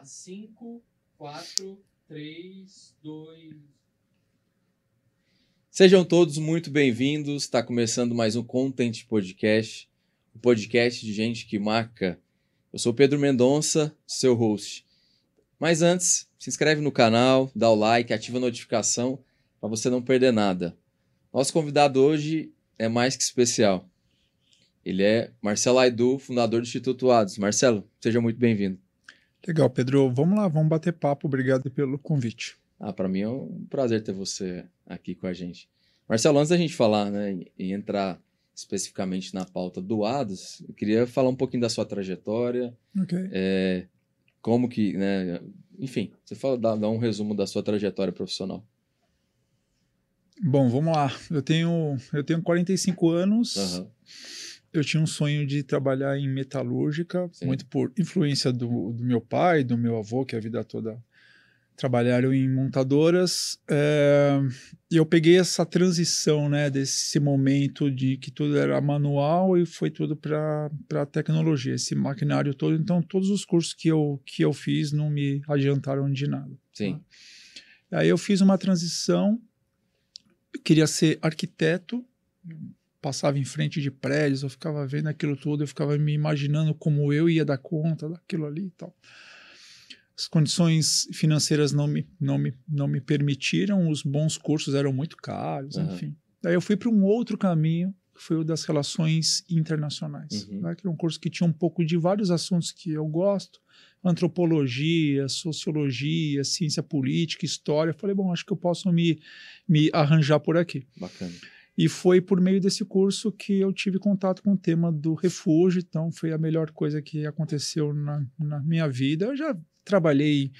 5, 4, 3, 2... Sejam todos muito bem-vindos. Está começando mais um Content Podcast, o podcast de gente que marca. Eu sou Pedro Mendonça, seu host. Mas antes, se inscreve no canal, dá o like, ativa a notificação para você não perder nada. Nosso convidado hoje é mais que especial. Ele é Marcelo Aydu, fundador do Instituto ADOS. Marcelo, seja muito bem-vindo. Legal, Pedro. Vamos lá, vamos bater papo. Obrigado pelo convite. Para mim é um prazer ter você aqui com a gente. Marcelo, antes da gente falar, né, e entrar especificamente na pauta do ADOS, eu queria falar um pouquinho da sua trajetória, como que, né, enfim, você dá um resumo da sua trajetória profissional. Bom, vamos lá. Eu tenho 45 anos. Uhum. Eu tinha um sonho de trabalhar em metalúrgica, Sim. muito por influência do meu pai, do meu avô, que a vida toda trabalharam em montadoras. E eu peguei essa transição, né, desse momento de que tudo era manual e foi tudo para a tecnologia, esse maquinário todo. Então, todos os cursos que eu fiz não me adiantaram de nada. Sim. Tá? Aí eu fiz uma transição, eu queria ser arquiteto, passava em frente de prédios, eu ficava vendo aquilo tudo, eu ficava me imaginando como eu ia dar conta daquilo ali e tal. As condições financeiras não me permitiram, os bons cursos eram muito caros, enfim. Daí eu fui para um outro caminho, que foi o das relações internacionais, né, que é um curso que tinha um pouco de vários assuntos que eu gosto, antropologia, sociologia, ciência política, história. Eu falei, bom, acho que eu posso me arranjar por aqui. Bacana. E foi por meio desse curso que eu tive contato com o tema do refúgio, então foi a melhor coisa que aconteceu na minha vida. Eu já trabalhei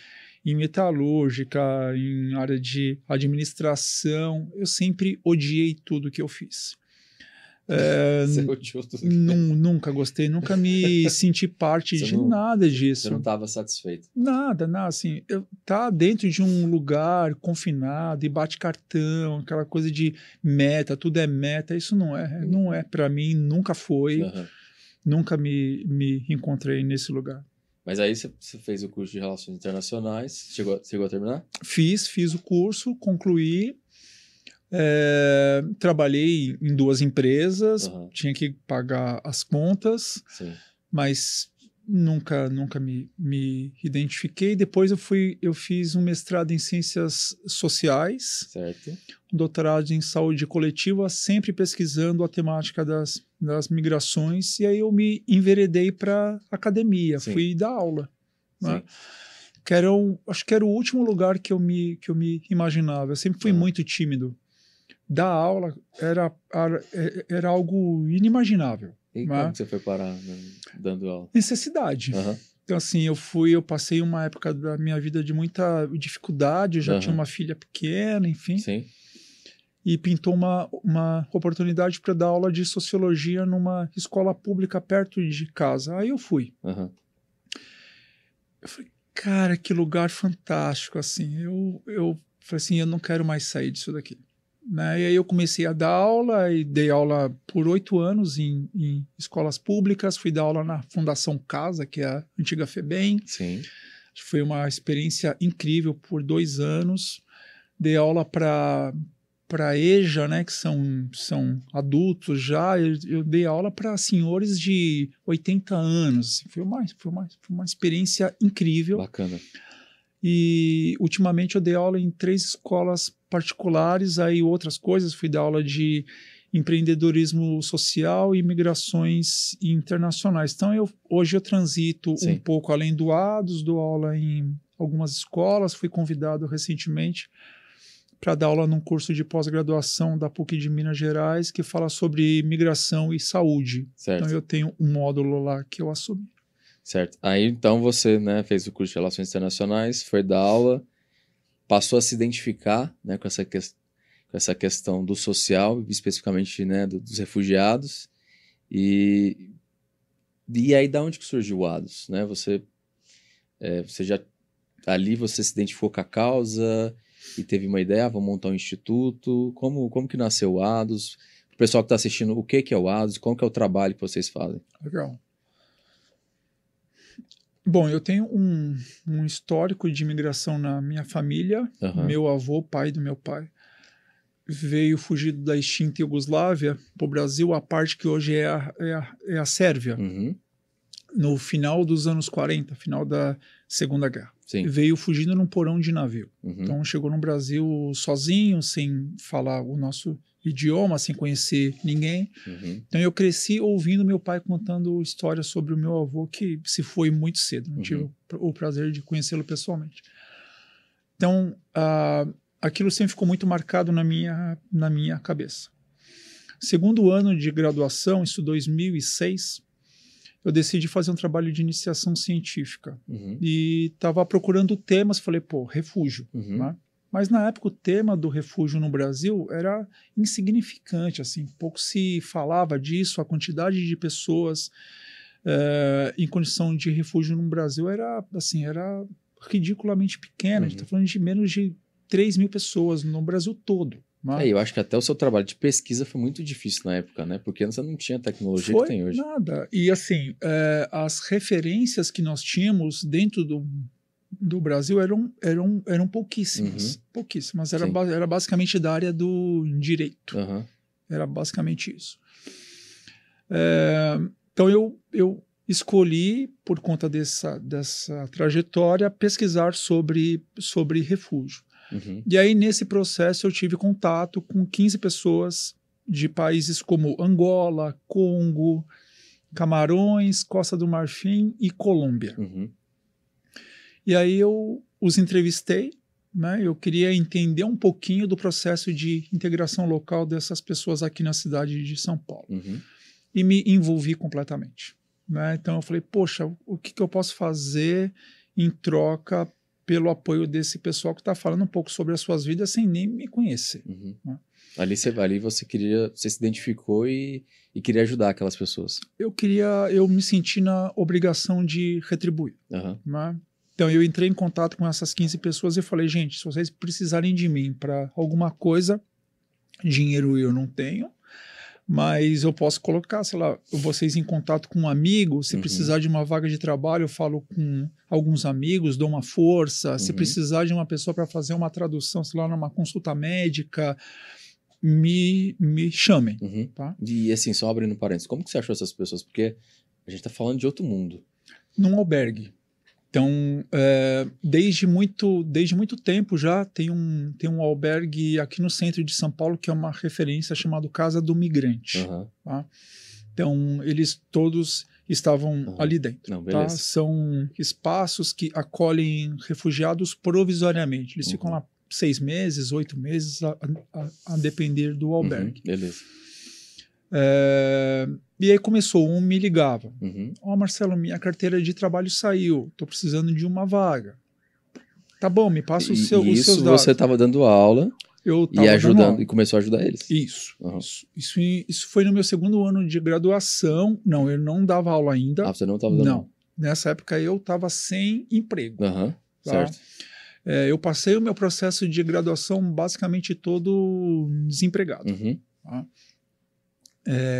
em metalúrgica, em área de administração, eu sempre odiei tudo que eu fiz. Você odiou tudo? Nunca gostei, nunca me senti parte de nada disso. Você não estava satisfeito? Nada, assim, tá dentro de um lugar confinado e bate cartão, aquela coisa de meta, tudo é meta, isso não é para mim, nunca foi, nunca me encontrei nesse lugar. Mas aí você fez o curso de Relações Internacionais, chegou a terminar? Fiz o curso, concluí. Trabalhei em 2 empresas, tinha que pagar as contas. Sim. Mas nunca me identifiquei. Depois eu fiz um mestrado em Ciências Sociais, certo. Um doutorado em Saúde Coletiva, sempre pesquisando a temática das migrações, e aí eu me enveredei para academia, Sim. fui dar aula. Né? Sim. Acho que era o último lugar que eu me imaginava. Eu sempre fui muito tímido. Dar aula era algo inimaginável. E como que você foi parar dando aula? Necessidade. Então, assim, eu passei uma época da minha vida de muita dificuldade, eu já tinha uma filha pequena, enfim. Sim. E pintou uma oportunidade para dar aula de sociologia numa escola pública perto de casa. Aí eu fui. Eu falei, cara, que lugar fantástico, assim. Eu falei assim, eu não quero mais sair disso daqui. Né? E aí eu comecei a dar aula e dei aula por 8 anos em escolas públicas, fui dar aula na Fundação Casa, que é a antiga FEBEM. Sim. Foi uma experiência incrível por 2 anos. Dei aula para EJA, né, que são adultos já. Eu dei aula para senhores de 80 anos. Foi uma experiência incrível. Bacana. E ultimamente eu dei aula em 3 escolas particulares, aí outras coisas, fui dar aula de empreendedorismo social e migrações internacionais. Então hoje eu transito um pouco além do ADOS, dou aula em algumas escolas, fui convidado recentemente para dar aula num curso de pós-graduação da PUC de Minas Gerais que fala sobre migração e saúde. Certo. Então eu tenho um módulo lá que eu assumi. Certo. Aí, então, você, né, fez o curso de Relações Internacionais, foi dar aula, passou a se identificar, né, com essa questão do social, especificamente, né, dos refugiados. E aí, da onde que surgiu o ADOS? Né? Você já... Ali você se identificou com a causa e teve uma ideia, vamos montar um instituto. Como que nasceu o ADOS? O pessoal que está assistindo, o que é o ADOS? Como que é o trabalho que vocês fazem? Legal. Bom, eu tenho um histórico de imigração na minha família. Aham. Meu avô, pai do meu pai, veio fugido da extinta Iugoslávia para o Brasil, a parte que hoje é a Sérvia, Uhum. no final dos anos 40, final da Segunda Guerra. Sim. Veio fugindo num porão de navio. Uhum. Então chegou no Brasil sozinho, sem falar o nosso idioma, sem conhecer ninguém. Uhum. Então eu cresci ouvindo meu pai contando histórias sobre o meu avô, que se foi muito cedo. Não tive o prazer de conhecê-lo pessoalmente. Então aquilo sempre ficou muito marcado na minha cabeça. Segundo ano de graduação, isso 2006, eu decidi fazer um trabalho de iniciação científica. Uhum. E estava procurando temas, falei, pô, refúgio. Uhum. Né? Mas na época o tema do refúgio no Brasil era insignificante, assim, pouco se falava disso, a quantidade de pessoas em condição de refúgio no Brasil era ridiculamente pequena. A gente está falando de menos de 3 mil pessoas no Brasil todo. Né? Eu acho que até o seu trabalho de pesquisa foi muito difícil na época, né? Porque você não tinha a tecnologia que tem hoje. Nada. E assim, as referências que nós tínhamos dentro do Brasil eram pouquíssimas. Uhum. Pouquíssimas. Sim. Era basicamente da área do direito. Uhum. Era basicamente isso. Então eu escolhi, por conta dessa trajetória, pesquisar sobre refúgio. Uhum. E aí, nesse processo, eu tive contato com 15 pessoas de países como Angola, Congo, Camarões, Costa do Marfim e Colômbia. Uhum. E aí eu os entrevistei, né? Eu queria entender um pouquinho do processo de integração local dessas pessoas aqui na cidade de São Paulo. Uhum. E me envolvi completamente. Né? Então eu falei, poxa, o que eu posso fazer em troca pelo apoio desse pessoal que está falando um pouco sobre as suas vidas sem nem me conhecer. Uhum. Né? Ali você se identificou e queria ajudar aquelas pessoas. Eu me senti na obrigação de retribuir. Uhum. Né? Então eu entrei em contato com essas 15 pessoas e falei, gente, se vocês precisarem de mim para alguma coisa, dinheiro eu não tenho, mas eu posso colocar, sei lá, vocês em contato com um amigo, se precisar de uma vaga de trabalho, eu falo com alguns amigos, dou uma força, se precisar de uma pessoa para fazer uma tradução, sei lá, numa consulta médica, me chamem. Uhum. Tá? E assim, só abrindo parênteses, como que você achou essas pessoas? Porque a gente está falando de outro mundo. Num albergue. Então, desde muito tempo já tem um albergue aqui no centro de São Paulo que é uma referência chamado Casa do Migrante. Uhum. Tá? Então, eles todos estavam ali dentro. Não, tá? beleza. São espaços que acolhem refugiados provisoriamente. Eles ficam lá 6 meses, 8 meses, a depender do albergue. Beleza. E aí me ligava. Ó, Marcelo, minha carteira de trabalho saiu, estou precisando de uma vaga. Tá bom, me passa os seus dados. Você estava dando aula e ajudando e começou a ajudar eles. Isso. Isso foi no meu segundo ano de graduação. Não, eu não dava aula ainda. Ah, você não estava dando aula? Não. Nessa época eu estava sem emprego. Tá? Certo. Eu passei o meu processo de graduação basicamente todo desempregado. Tá?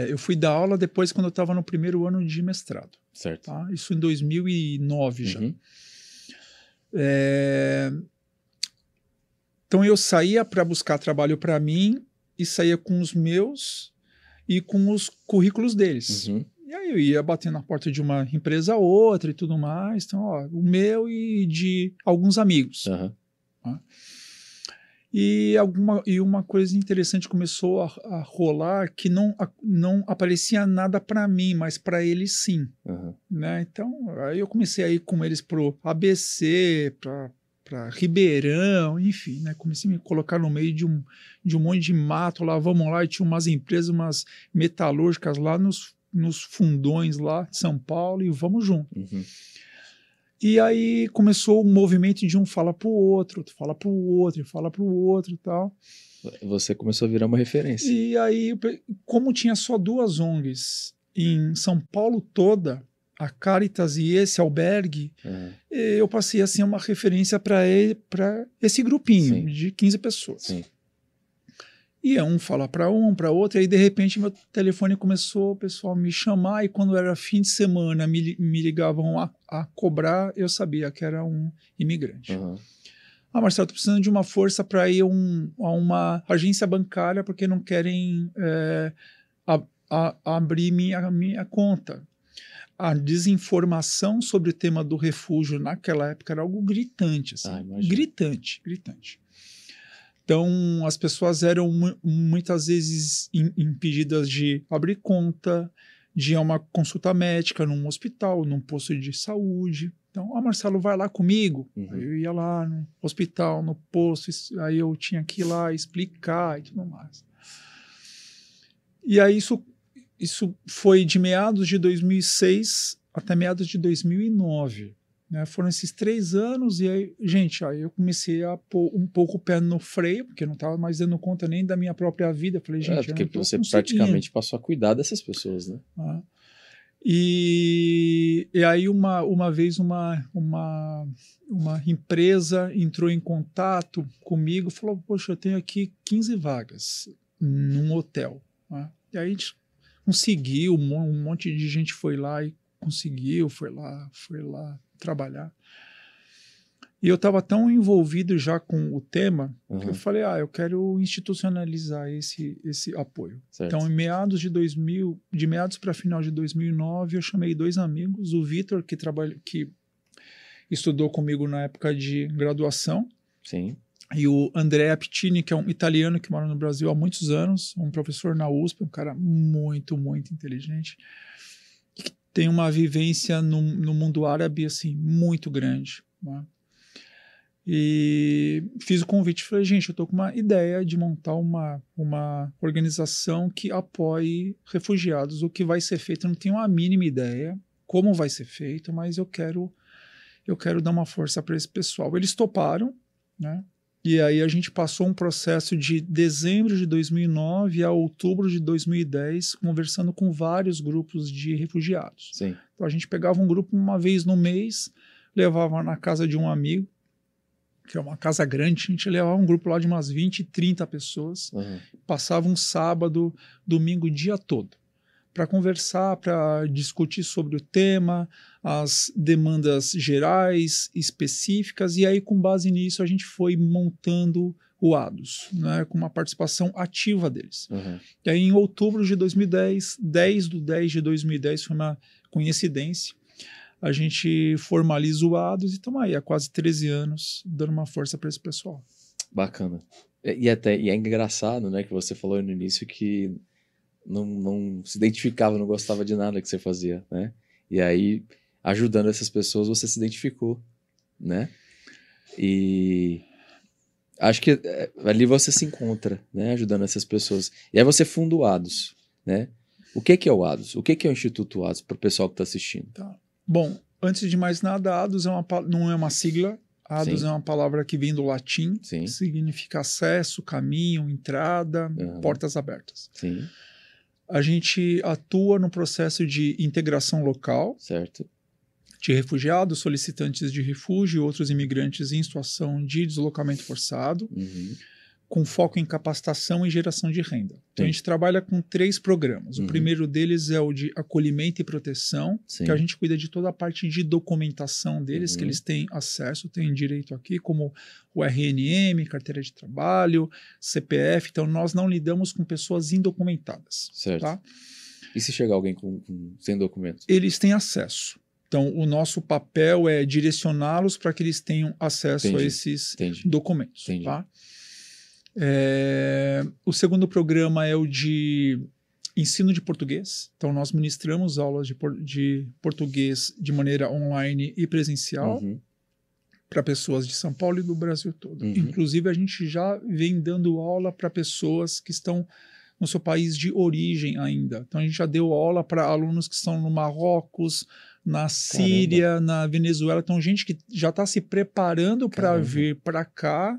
Eu fui dar aula depois quando eu estava no primeiro ano de mestrado. Certo. Tá? Isso em 2009 já. Então eu saía para buscar trabalho para mim e saía com os meus e com os currículos deles. E aí eu ia batendo na porta de uma empresa a outra e tudo mais. Então, o meu e de alguns amigos. Tá? E uma coisa interessante começou a rolar, que não aparecia nada para mim, mas para eles sim. Né? Então, aí eu comecei a ir com eles pro ABC, para Ribeirão, enfim, né? Comecei a me colocar no meio de um monte de mato lá, vamos lá, e tinha umas empresas, umas metalúrgicas lá nos fundões lá de São Paulo, e vamos junto. E aí começou um movimento de um fala pro outro, outro fala pro outro, fala pro outro e tal. Você começou a virar uma referência. E aí, como tinha só 2 ONGs em São Paulo toda, a Caritas e esse albergue, eu passei a ser uma referência para esse grupinho de 15 pessoas. Sim. E um fala para para outro, e aí de repente meu telefone começou o pessoal me chamar, e quando era fim de semana me ligavam a cobrar, eu sabia que era um imigrante. Uhum. Marcelo, estou precisando de uma força para ir a uma agência bancária porque não querem abrir minha conta. A desinformação sobre o tema do refúgio naquela época era algo gritante, assim, gritante. Então, as pessoas eram muitas vezes impedidas de abrir conta, de ir a uma consulta médica num hospital, num posto de saúde. Então, Marcelo, vai lá comigo. Uhum. Aí eu ia lá no hospital, no posto, aí eu tinha que ir lá explicar e tudo mais. E aí isso foi de meados de 2006 até meados de 2009. Né? Foram esses 3 anos e aí, gente, aí eu comecei a pôr um pouco o pé no freio, porque eu não estava mais dando conta nem da minha própria vida. Eu falei, gente, porque eu não você conseguindo. praticamente passou a cuidar dessas pessoas, né? E aí uma vez uma empresa entrou em contato comigo, falou, poxa, eu tenho aqui 15 vagas num hotel. Né? E aí a gente conseguiu, um monte de gente foi lá e conseguiu, foi lá trabalhar. E eu estava tão envolvido já com o tema que eu falei, eu quero institucionalizar esse apoio. Certo. Então, de meados para final de 2009, eu chamei 2 amigos, o Vitor, que estudou comigo na época de graduação, Sim. e o Andrea Pittini, que é um italiano que mora no Brasil há muitos anos, um professor na USP, um cara muito, muito inteligente, que tem uma vivência no mundo árabe assim, muito grande. Né? E fiz o convite, falei, gente, eu estou com uma ideia de montar uma organização que apoie refugiados. O que vai ser feito, eu não tenho a mínima ideia como vai ser feito, mas eu quero dar uma força para esse pessoal. Eles toparam, né? E aí a gente passou um processo de dezembro de 2009 a outubro de 2010, conversando com vários grupos de refugiados. Sim. Então a gente pegava um grupo uma vez no mês, levava na casa de um amigo, que é uma casa grande, a gente levava um grupo lá de umas 20, 30 pessoas, passava um sábado, domingo, o dia todo, para conversar, para discutir sobre o tema, as demandas gerais, específicas, e aí com base nisso a gente foi montando o ADOS, né, com uma participação ativa deles. E aí em outubro de 2010, 10/10 de 2010, foi uma coincidência, a gente formaliza o ADOS e estamos aí há quase 13 anos dando uma força para esse pessoal. Bacana. E é engraçado, né, que você falou no início que não se identificava, não gostava de nada que você fazia, né? E aí, ajudando essas pessoas, você se identificou, né? E acho que ali você se encontra, né, ajudando essas pessoas. E aí você funda o ADOS, né? O que é o ADOS? O que é o Instituto ADOS para o pessoal que está assistindo? Tá. Bom, antes de mais nada, ADOS não é uma sigla. ADOS Sim. é uma palavra que vem do latim, Sim. que significa acesso, caminho, entrada, portas abertas. Sim. A gente atua no processo de integração local, certo, de refugiados, solicitantes de refúgio e outros imigrantes em situação de deslocamento forçado, com foco em capacitação e geração de renda. Então, a gente trabalha com 3 programas. O primeiro deles é o de acolhimento e proteção, que a gente cuida de toda a parte de documentação deles, que eles têm acesso, têm direito aqui, como o RNM, carteira de trabalho, CPF. Então, nós não lidamos com pessoas indocumentadas. Certo. Tá? E se chegar alguém sem documentos? Eles têm acesso. Então, o nosso papel é direcioná-los para que eles tenham acesso a esses documentos. Tá? O segundo programa é o de ensino de português. Então, nós ministramos aulas de português de maneira online e presencial para pessoas de São Paulo e do Brasil todo. Inclusive, a gente já vem dando aula para pessoas que estão no seu país de origem ainda. Então, a gente já deu aula para alunos que estão no Marrocos, na Síria, na Venezuela. Então, gente que já está se preparando para vir para cá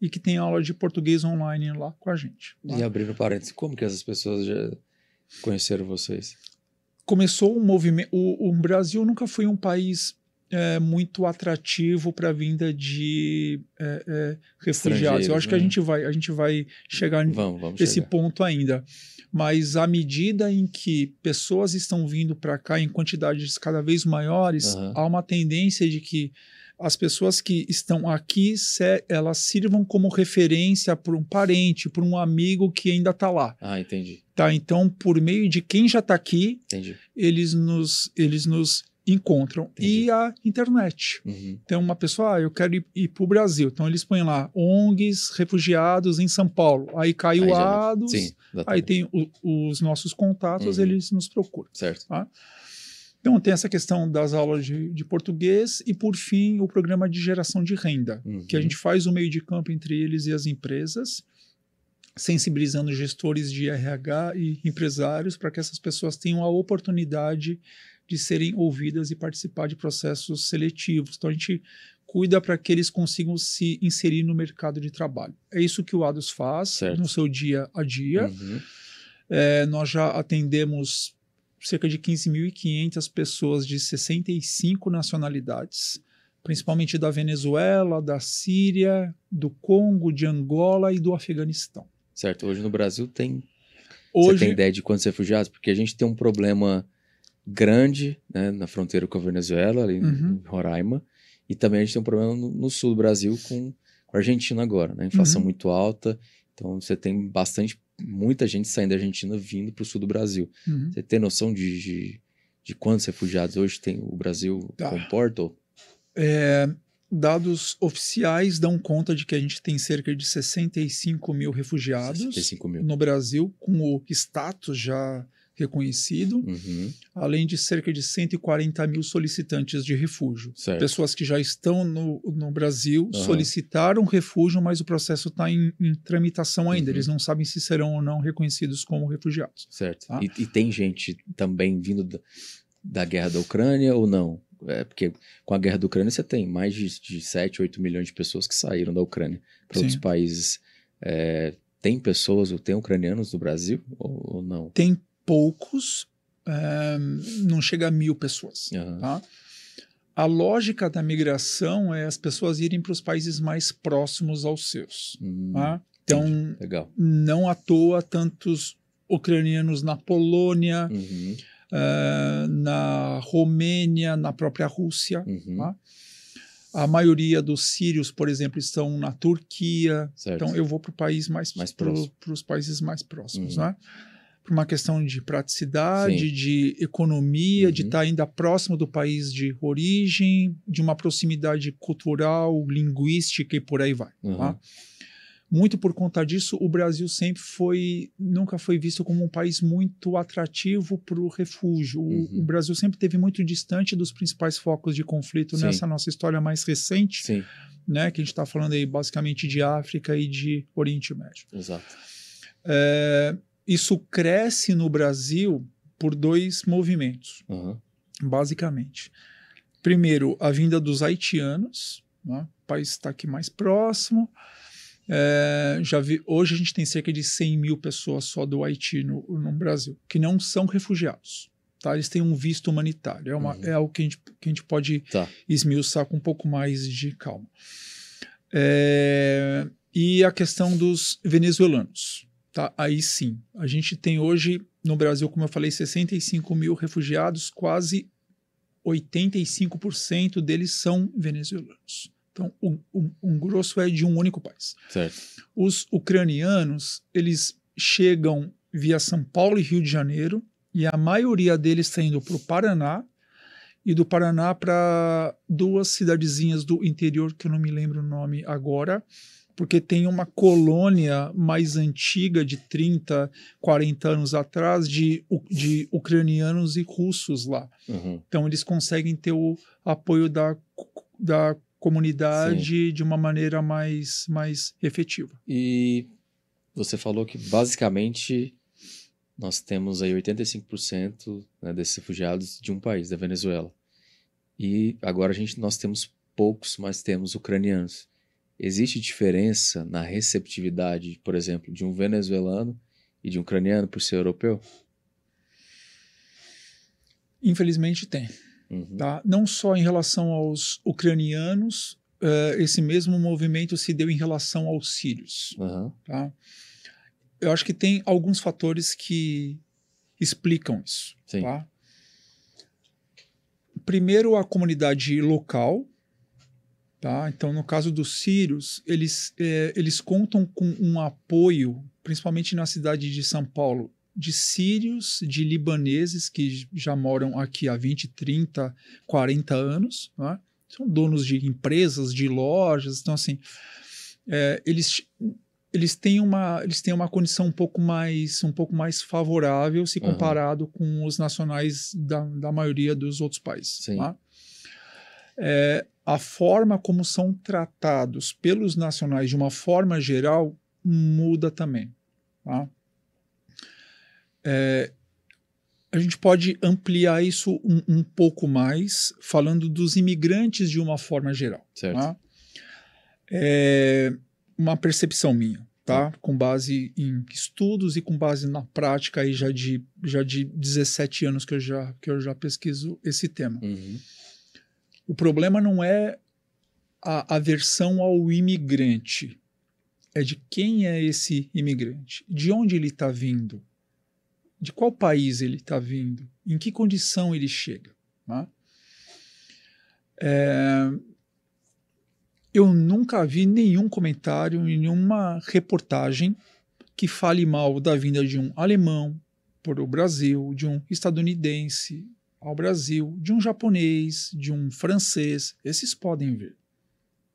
e que tem aula de português online lá com a gente. Tá? E abrindo parênteses, como que essas pessoas já conheceram vocês? Começou um movimento... O Brasil nunca foi um país muito atrativo para a vinda de refugiados. Eu acho que a né? gente vai chegar Vamos nesse chegar. ponto ainda. Mas à medida em que pessoas estão vindo para cá em quantidades cada vez maiores, Aham. há uma tendência de que as pessoas que estão aqui, elas sirvam como referência para um parente, para um amigo que ainda está lá. Ah, entendi. Tá? Então, por meio de quem já está aqui, Entendi. eles nos encontram. Entendi. E a internet. Uhum. Então, uma pessoa, eu quero ir para o Brasil. Então, eles põem lá, ONGs, refugiados em São Paulo. Aí cai Aí o já- ADOS, Sim, aí exatamente. tem os nossos contatos, Uhum. eles nos procuram. Certo. Tá? Então, tem essa questão das aulas de português e, por fim, o programa de geração de renda, Uhum. que a gente faz o meio de campo entre eles e as empresas, sensibilizando gestores de RH e empresários para que essas pessoas tenham a oportunidade de serem ouvidas e participar de processos seletivos. Então, a gente cuida para que eles consigam se inserir no mercado de trabalho. É isso que o ADOS faz Certo. no seu dia a dia. Uhum. Nós já atendemos cerca de 15.500 pessoas de 65 nacionalidades, principalmente da Venezuela, da Síria, do Congo, de Angola e do Afeganistão. Certo. Hoje no Brasil tem... Hoje, Você tem ideia de quantos refugiados? Porque a gente tem um problema grande, né, na fronteira com a Venezuela, ali Uhum. em Roraima, e também a gente tem um problema no sul do Brasil com a Argentina agora, né? A inflação Uhum. muito alta, então você tem muita gente saindo da Argentina vindo para o sul do Brasil. Uhum. Você tem noção de quantos refugiados hoje tem o Brasil Tá. comporta? Dados oficiais dão conta de que a gente tem cerca de 65 mil refugiados 65 mil. no Brasil, com o status já reconhecido, Uhum. além de cerca de 140 mil solicitantes de refúgio. Certo. Pessoas que já estão no Brasil, Aham. solicitaram refúgio, mas o processo está em tramitação ainda. Uhum. Eles não sabem se serão ou não reconhecidos como refugiados. Certo. Tá. E tem gente também vindo da guerra da Ucrânia ou não? Porque com a guerra da Ucrânia você tem mais de 7, 8 milhões de pessoas que saíram da Ucrânia para outros Sim. países. Tem tem ucranianos no Brasil ou não? Tem poucos, não chega a 1.000 pessoas. Aham. Tá? A lógica da migração é as pessoas irem para os países mais próximos aos seus. Tá? Então, Entendi. Legal. não à toa tantos ucranianos na Polônia, Uhum. na Romênia, na própria Rússia. Uhum. Tá? A maioria dos sírios, por exemplo, estão na Turquia. Certo. Então, eu vou para o país Mais próximo. para os países mais próximos. Uhum. Né? Por uma questão de praticidade, Sim. de economia, de Uhum. estar ainda próximo do país de origem, de uma proximidade cultural, linguística e por aí vai. Uhum. Tá? Muito por conta disso, o Brasil nunca foi visto como um país muito atrativo para o refúgio. Uhum. O Brasil sempre esteve muito distante dos principais focos de conflito Sim. nessa nossa história mais recente, Sim, né, que a gente está falando aí basicamente de África e de Oriente Médio. exato. Isso cresce no Brasil por 2 movimentos, Uhum. basicamente. Primeiro, a vinda dos haitianos, né? O país está aqui mais próximo. Hoje a gente tem cerca de 100 mil pessoas só do Haiti no Brasil, que não são refugiados. Tá? Eles têm um visto humanitário. Uhum. É algo que a gente pode Tá. esmiuçar com um pouco mais de calma. E a questão dos venezuelanos. Tá? Aí sim, a gente tem hoje no Brasil, como eu falei, 65 mil refugiados, quase 85% deles são venezuelanos. Então, um grosso é de um único país. Certo. Os ucranianos, eles chegam via São Paulo e Rio de Janeiro, e a maioria deles está indo para o Paraná, e do Paraná para 2 cidadezinhas do interior, que eu não me lembro o nome agora, porque tem uma colônia mais antiga, de 30, 40 anos atrás, de ucranianos e russos lá. Uhum. Então, eles conseguem ter o apoio da comunidade de uma maneira mais efetiva. E você falou que basicamente nós temos aí 85%, né, desses refugiados de um país, da Venezuela. E agora nós temos poucos, mas temos ucranianos. Existe diferença na receptividade, por exemplo, de um venezuelano e de um ucraniano por ser europeu? Infelizmente tem. Uhum. Tá? Não só em relação aos ucranianos, esse mesmo movimento se deu em relação aos sírios. Aham. Tá? Eu acho que tem alguns fatores que explicam isso. Sim. Tá? Primeiro, a comunidade local. Tá? Então, no caso dos sírios, eles contam com um apoio, principalmente na cidade de São Paulo, de sírios, de libaneses que já moram aqui há 20, 30, 40 anos. Tá? São donos de empresas, de lojas. Então, assim, eles têm uma condição um pouco mais favorável se comparado com os nacionais da maioria dos outros países. Sim. Tá? A forma como são tratados pelos nacionais de uma forma geral muda também. Tá? A gente pode ampliar isso um pouco mais, falando dos imigrantes de uma forma geral. Certo. Tá? Uma percepção minha, tá? Com base em estudos e com base na prática aí já de 17 anos que eu já pesquiso esse tema. Uhum. O problema não é a aversão ao imigrante, é de quem é esse imigrante, de onde ele está vindo, de qual país ele está vindo, em que condição ele chega. Tá? Eu nunca vi nenhum comentário, nenhuma reportagem que fale mal da vinda de um alemão para o Brasil, de um estadunidense ao Brasil, de um japonês, de um francês. Esses podem vir.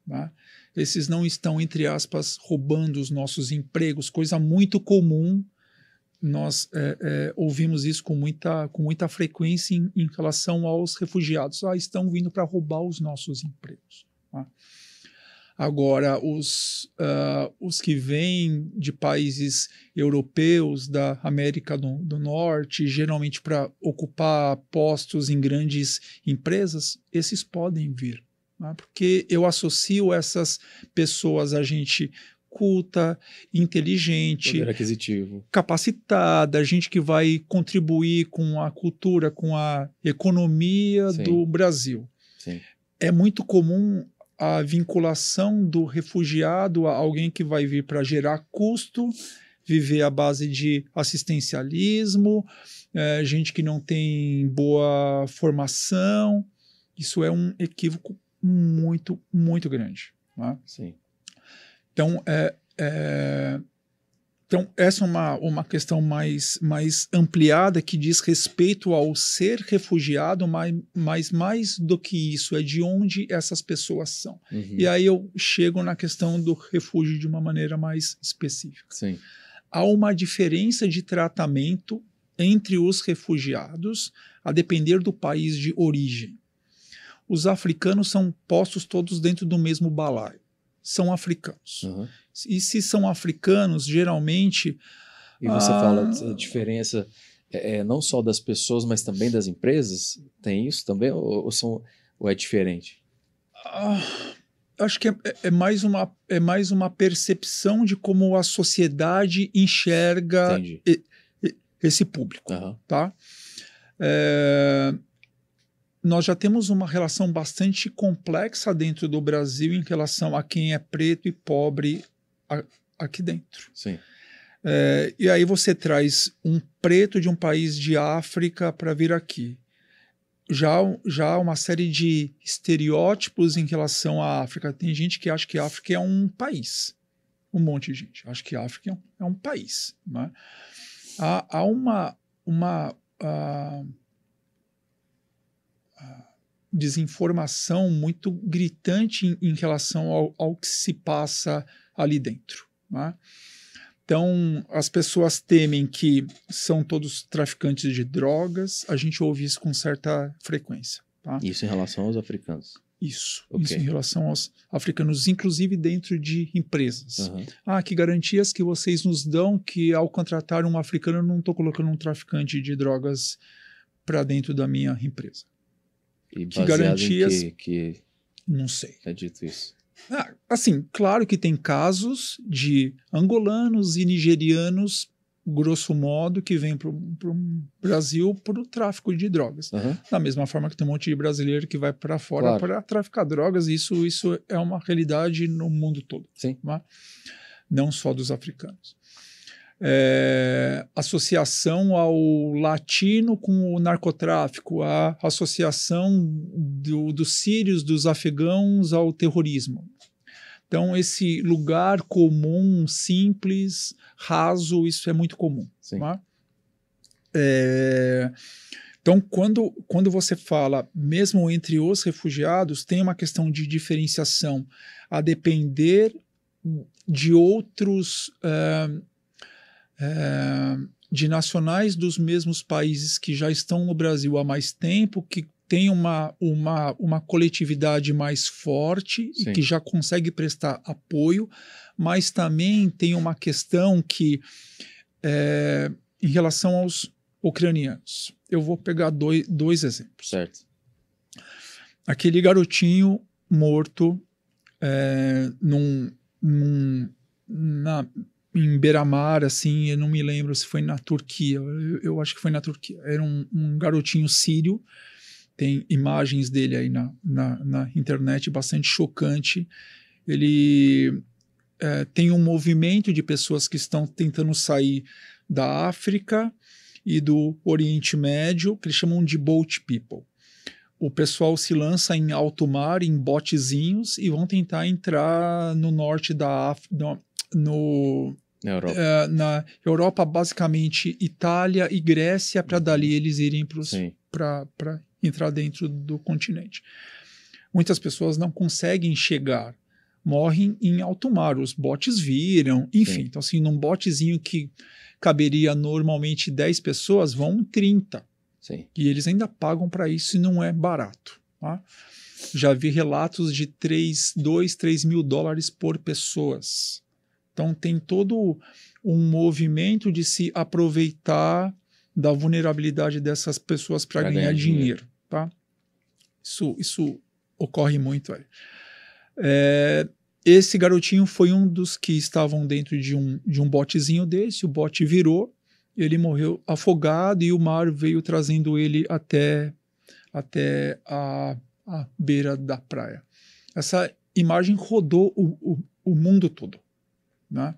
Tá? Esses não estão, entre aspas, roubando os nossos empregos, coisa muito comum. Nós ouvimos isso com muita frequência em relação aos refugiados. Estão vindo para roubar os nossos empregos. Tá? Agora, os que vêm de países europeus, da América do Norte, geralmente para ocupar postos em grandes empresas, esses podem vir. Tá? Porque eu associo essas pessoas a gente culta, inteligente, Poder aquisitivo, capacitada, gente que vai contribuir com a cultura, com a economia Sim. do Brasil. Sim. É muito comum a vinculação do refugiado a alguém que vai vir para gerar custo, viver à base de assistencialismo, gente que não tem boa formação. Isso é um equívoco muito, muito grande. Né? Sim. Então, essa é uma questão mais ampliada que diz respeito ao ser refugiado, mas mais do que isso, é de onde essas pessoas são. Uhum. E aí eu chego na questão do refúgio de uma maneira mais específica. Sim. Há uma diferença de tratamento entre os refugiados, a depender do país de origem. Os africanos são postos todos dentro do mesmo balaio. São africanos. Uhum. E se são africanos, geralmente... E você fala a diferença não só das pessoas, mas também das empresas? Tem isso também? Ou é diferente? Acho que é mais uma percepção de como a sociedade enxerga esse público. Uhum. Tá? Nós já temos uma relação bastante complexa dentro do Brasil em relação a quem é preto e pobre aqui dentro. Sim. E aí você traz um preto de um país de África para vir aqui. Já há uma série de estereótipos em relação à África. Tem gente que acha que a África é um país. Um monte de gente acha que a África é um país. Né? Há uma desinformação muito gritante em relação ao que se passa ali dentro. Né? Então, as pessoas temem que são todos traficantes de drogas, a gente ouve isso com certa frequência. Tá? Isso em relação aos africanos? Isso Okay. em relação aos africanos, inclusive dentro de empresas. Uhum. Que garantias que vocês nos dão que ao contratar um africano eu não estou colocando um traficante de drogas para dentro da minha empresa? E que garantias que não sei. É dito isso. Assim, claro que tem casos de angolanos e nigerianos grosso modo, que vem para o Brasil por tráfico de drogas. Aham. Da mesma forma que tem um monte de brasileiro que vai para fora Claro. para traficar drogas, isso é uma realidade no mundo todo. Sim. Tá? Não só dos africanos. Associação ao latino com o narcotráfico, a associação dos sírios, dos afegãos ao terrorismo. Então, esse lugar comum, simples, raso, isso é muito comum. Sim. Tá? Então, quando você fala, mesmo entre os refugiados, tem uma questão de diferenciação a depender de outros, de nacionais dos mesmos países que já estão no Brasil há mais tempo, que tem uma coletividade mais forte Sim. e que já consegue prestar apoio, mas também tem uma questão que, em relação aos ucranianos, eu vou pegar dois exemplos. Certo. Aquele garotinho morto em Beira-Mar, assim, eu não me lembro se foi na Turquia, eu acho que foi na Turquia. Era um garotinho sírio, tem imagens dele aí na internet, bastante chocante. Ele tem um movimento de pessoas que estão tentando sair da África e do Oriente Médio, que eles chamam de boat people. O pessoal se lança em alto mar, em botezinhos, e vão tentar entrar no norte da África, Na Europa. na Europa, basicamente Itália e Grécia, para dali eles irem para entrar dentro do continente. Muitas pessoas não conseguem chegar, morrem em alto mar, os botes viram, enfim. Sim. Então, assim, num botezinho que caberia normalmente 10 pessoas, vão 30. Sim. E eles ainda pagam para isso e não é barato. Tá? Já vi relatos de 3 mil dólares por pessoas. Então tem todo um movimento de se aproveitar da vulnerabilidade dessas pessoas para ganhar dinheiro. Tá? Isso ocorre muito. Esse garotinho foi um dos que estavam dentro de um botezinho desse, o bote virou, ele morreu afogado e o mar veio trazendo ele até a beira da praia. Essa imagem rodou o mundo todo. Né?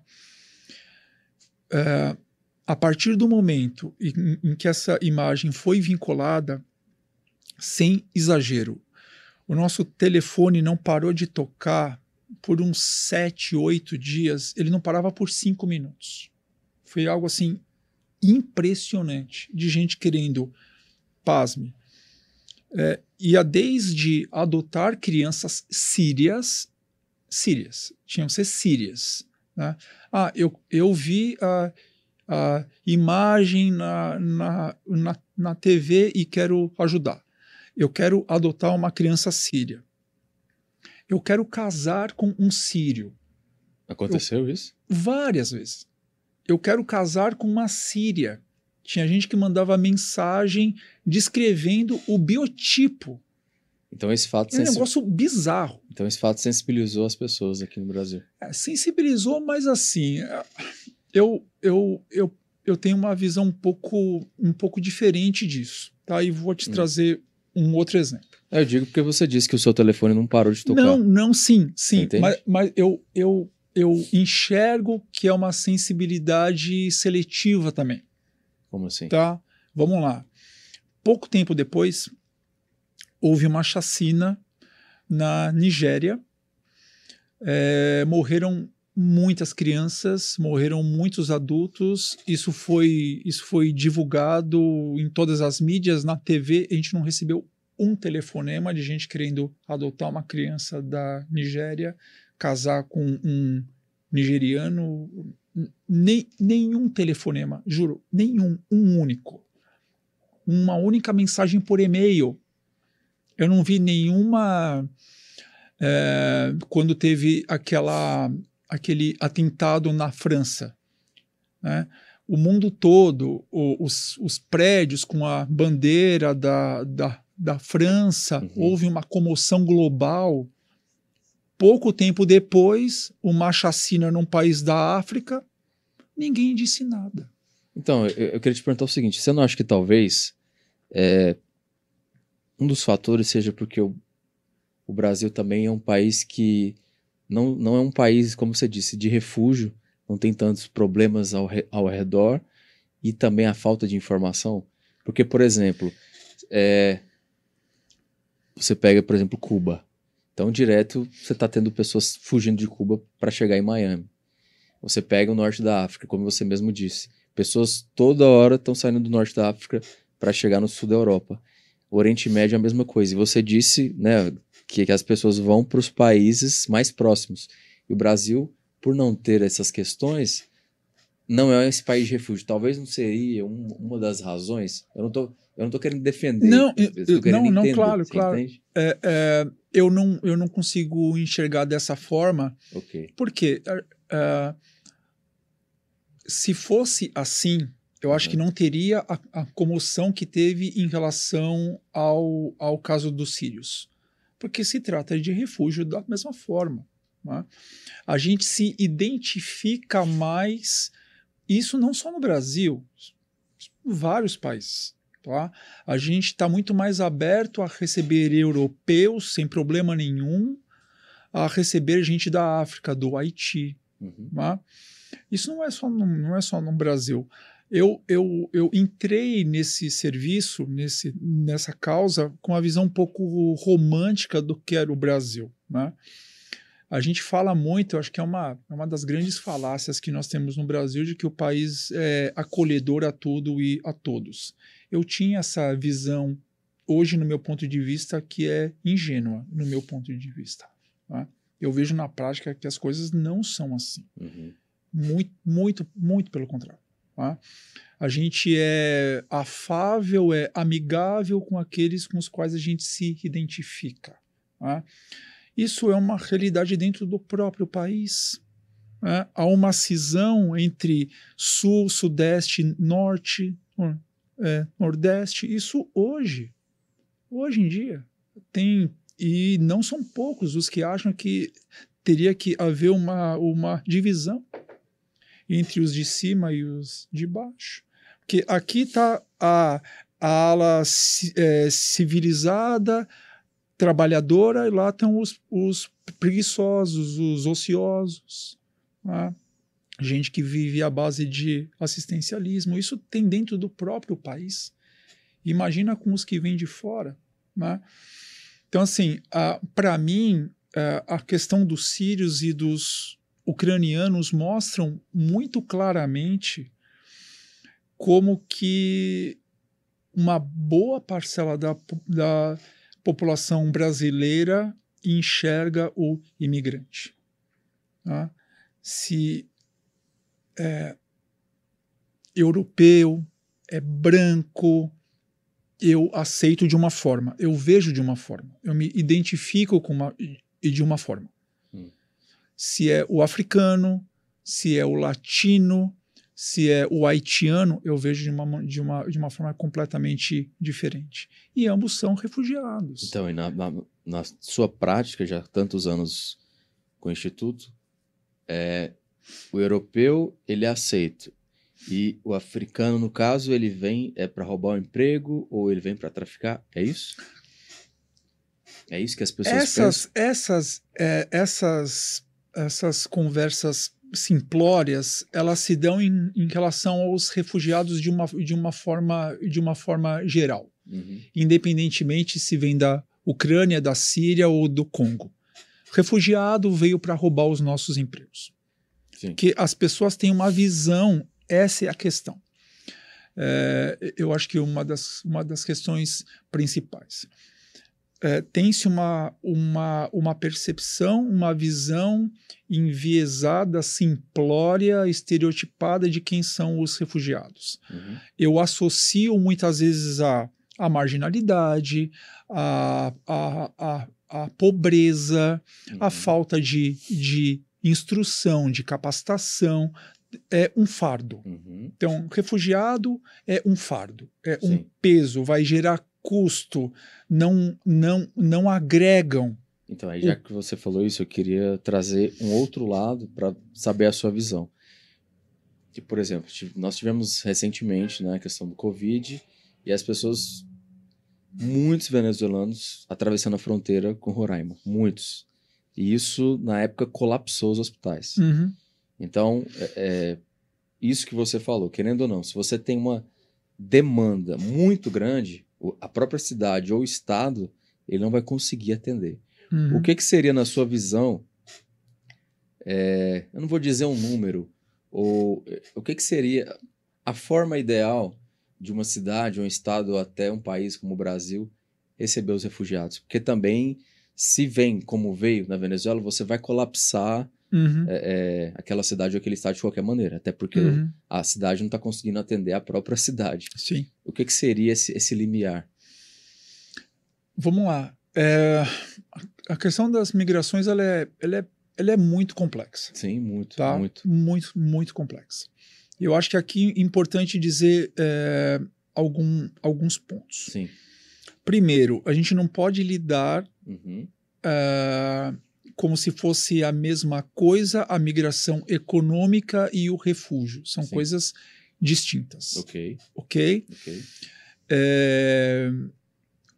A partir do momento em que essa imagem foi vinculada, sem exagero, o nosso telefone não parou de tocar por uns 7, 8 dias, ele não parava por 5 minutos. Foi algo assim impressionante, de gente querendo, pasme, ia desde adotar crianças sírias, tinham que ser sírias. Né? Eu vi a imagem na TV e quero ajudar. Eu quero adotar uma criança síria. Eu quero casar com um sírio. Aconteceu isso? Várias vezes. Eu quero casar com uma síria. Tinha gente que mandava mensagem descrevendo o biotipo. Então esse fato É um negócio bizarro. Então esse fato sensibilizou as pessoas aqui no Brasil. Sensibilizou, mas assim, eu tenho uma visão um pouco diferente disso. Tá? E vou te trazer um outro exemplo. Eu digo porque você disse que o seu telefone não parou de tocar. Não, sim. Entende? Mas eu enxergo que é uma sensibilidade seletiva também. Como assim? Tá? Vamos lá. Pouco tempo depois, houve uma chacina na Nigéria. Morreram muitas crianças, morreram muitos adultos. Isso foi divulgado em todas as mídias, na TV. A gente não recebeu um telefonema de gente querendo adotar uma criança da Nigéria, casar com um nigeriano. Nenhum telefonema, juro, um único. Uma única mensagem por e-mail. Eu não vi nenhuma... quando teve aquele atentado na França, né? O mundo todo, os prédios com a bandeira da França, houve uma comoção global. Pouco tempo depois, uma chacina num país da África, ninguém disse nada. Então, eu queria te perguntar o seguinte, você não acha que talvez um dos fatores seja porque o Brasil também é um país que não é um país, como você disse, de refúgio, não tem tantos problemas ao redor, e também a falta de informação? Porque, por exemplo, você pega, por exemplo, Cuba. Então, direto, você está tendo pessoas fugindo de Cuba para chegar em Miami. Você pega o norte da África, como você mesmo disse. Pessoas toda hora estão saindo do norte da África para chegar no sul da Europa. O Oriente Médio é a mesma coisa. E você disse, né, que as pessoas vão para os países mais próximos. E o Brasil, por não ter essas questões, não é esse país de refúgio. Talvez não seria uma das razões. Eu não tô querendo defender. Não, Eu tô querendo não, entender. claro, Você claro. entende? Eu não consigo enxergar dessa forma. Ok. Porque se fosse assim, eu acho que não teria a comoção que teve em relação ao caso dos sírios. Porque se trata de refúgio da mesma forma. Né? A gente se identifica mais, isso não só no Brasil, em vários países. Tá? A gente está muito mais aberto a receber europeus sem problema nenhum, a receber gente da África, do Haiti. Tá? Isso não é só no Brasil. Eu entrei nesse serviço, nessa causa, com uma visão um pouco romântica do que era o Brasil. Né? A gente fala muito, eu acho que é uma das grandes falácias que nós temos no Brasil, de que o país é acolhedor a tudo e a todos. Eu tinha essa visão, hoje, no meu ponto de vista, que é ingênua, no meu ponto de vista. Tá? Eu vejo na prática que as coisas não são assim. Muito pelo contrário. Tá? A gente é afável, é amigável com aqueles com os quais a gente se identifica. Tá? Isso é uma realidade dentro do próprio país. Né? Há uma cisão entre sul, sudeste, norte, nordeste. Isso hoje em dia, tem, e não são poucos os que acham que teria que haver uma divisão entre os de cima e os de baixo. Porque aqui está a ala civilizada, trabalhadora, e lá estão os preguiçosos, os ociosos. Né? Gente que vive à base de assistencialismo. Isso tem dentro do próprio país. Imagina com os que vêm de fora. Né? Então, assim, para mim, a questão dos sírios e dos ucranianos mostram muito claramente como que uma boa parcela da população brasileira enxerga o imigrante. Tá? Se é europeu, é branco, eu aceito de uma forma, eu vejo de uma forma, eu me identifico de uma forma. Se é o africano, se é o latino, se é o haitiano, eu vejo de uma forma completamente diferente. E ambos são refugiados. Então, e na sua prática, já há tantos anos com o Instituto, o europeu, ele é aceito. E o africano, no caso, ele vem para roubar o emprego ou ele vem para traficar? É isso? É isso que as pessoas pensam? Essas conversas simplórias, elas se dão em relação aos refugiados de uma forma geral, independentemente se vem da Ucrânia, da Síria ou do Congo. Refugiado veio para roubar os nossos empregos. Sim. Que as pessoas têm uma visão, essa é a questão. Eu acho que uma das questões principais. Tem-se uma percepção, uma visão enviesada, simplória, estereotipada de quem são os refugiados. Eu associo muitas vezes a marginalidade, a pobreza, a falta de instrução, de capacitação. É um fardo. Então, refugiado é um fardo, é Sim. um peso, vai gerar custo, não agregam. Então, aí já que você falou isso, eu queria trazer um outro lado para saber a sua visão. que, por exemplo, nós tivemos recentemente, né, a questão do Covid e as pessoas, muitos venezuelanos atravessando a fronteira com Roraima, muitos. E isso, na época, colapsou os hospitais. Uhum. Então, isso que você falou, querendo ou não, se você tem uma demanda muito grande, a própria cidade ou o estado, ele não vai conseguir atender. Uhum. O que seria, na sua visão, eu não vou dizer um número, ou o que seria a forma ideal de uma cidade, um estado, ou até um país como o Brasil, receber os refugiados? Porque também, se vem como veio na Venezuela, você vai colapsar Uhum. aquela cidade ou aquele estado de qualquer maneira, até porque Uhum. a cidade não está conseguindo atender a própria cidade. Sim. O que seria esse limiar? Vamos lá. A questão das migrações ela é muito complexa. Sim, muito, Tá? muito. Muito complexa. Eu acho que aqui é importante dizer alguns pontos. Sim. Primeiro, a gente não pode lidar Uhum. como se fosse a mesma coisa a migração econômica e o refúgio. São Sim. coisas distintas. Ok. Ok?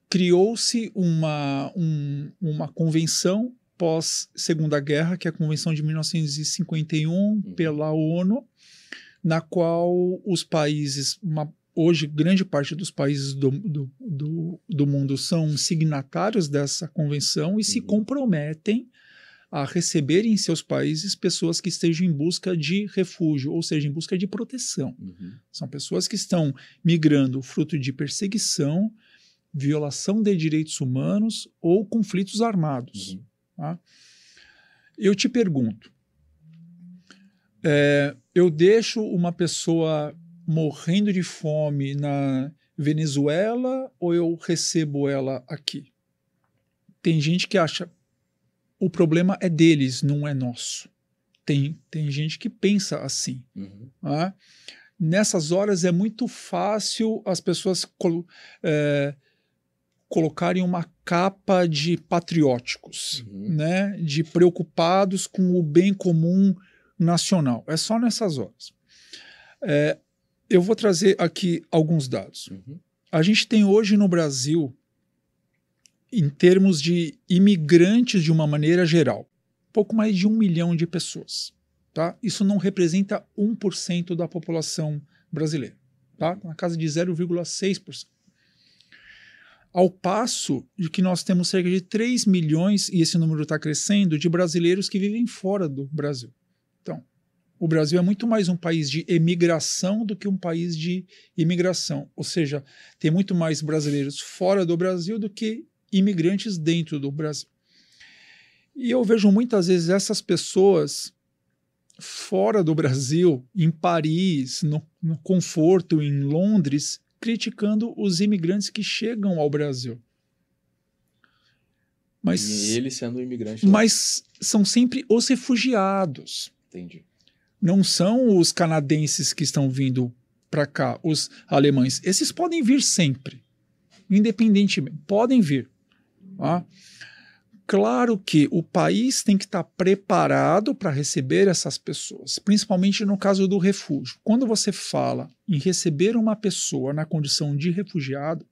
Criou-se uma convenção pós-Segunda Guerra, que é a Convenção de 1951, pela ONU, na qual os países, hoje grande parte dos países do mundo são signatários dessa convenção e se comprometem a receber em seus países pessoas que estejam em busca de refúgio, ou seja, em busca de proteção. São pessoas que estão migrando fruto de perseguição, violação de direitos humanos ou conflitos armados. Tá? Eu te pergunto, eu deixo uma pessoa morrendo de fome na Venezuela ou eu recebo ela aqui? Tem gente que acha o problema é deles, não é nosso. Tem gente que pensa assim. Tá? Nessas horas é muito fácil as pessoas colocarem uma capa de patrióticos, né? De preocupados com o bem comum nacional. É só nessas horas. Eu vou trazer aqui alguns dados. A gente tem hoje no Brasil, em termos de imigrantes de uma maneira geral, pouco mais de 1 milhão de pessoas. Tá? Isso não representa 1% da população brasileira. Tá? Na casa de 0,6%. Ao passo de que nós temos cerca de 3 milhões, e esse número está crescendo, de brasileiros que vivem fora do Brasil. Então, o Brasil é muito mais um país de emigração do que um país de imigração. Ou seja, tem muito mais brasileiros fora do Brasil do que imigrantes dentro do Brasil. E eu vejo muitas vezes essas pessoas fora do Brasil, em Paris, no conforto, em Londres, criticando os imigrantes que chegam ao Brasil. E ele sendo um imigrante. Mas são sempre os refugiados. Entendi. Não são os canadenses que estão vindo para cá, os alemães. Esses podem vir sempre, independentemente. Podem vir. Tá? Claro que o país tem que estar preparado para receber essas pessoas, principalmente no caso do refúgio. Quando você fala em receber uma pessoa na condição de refugiado,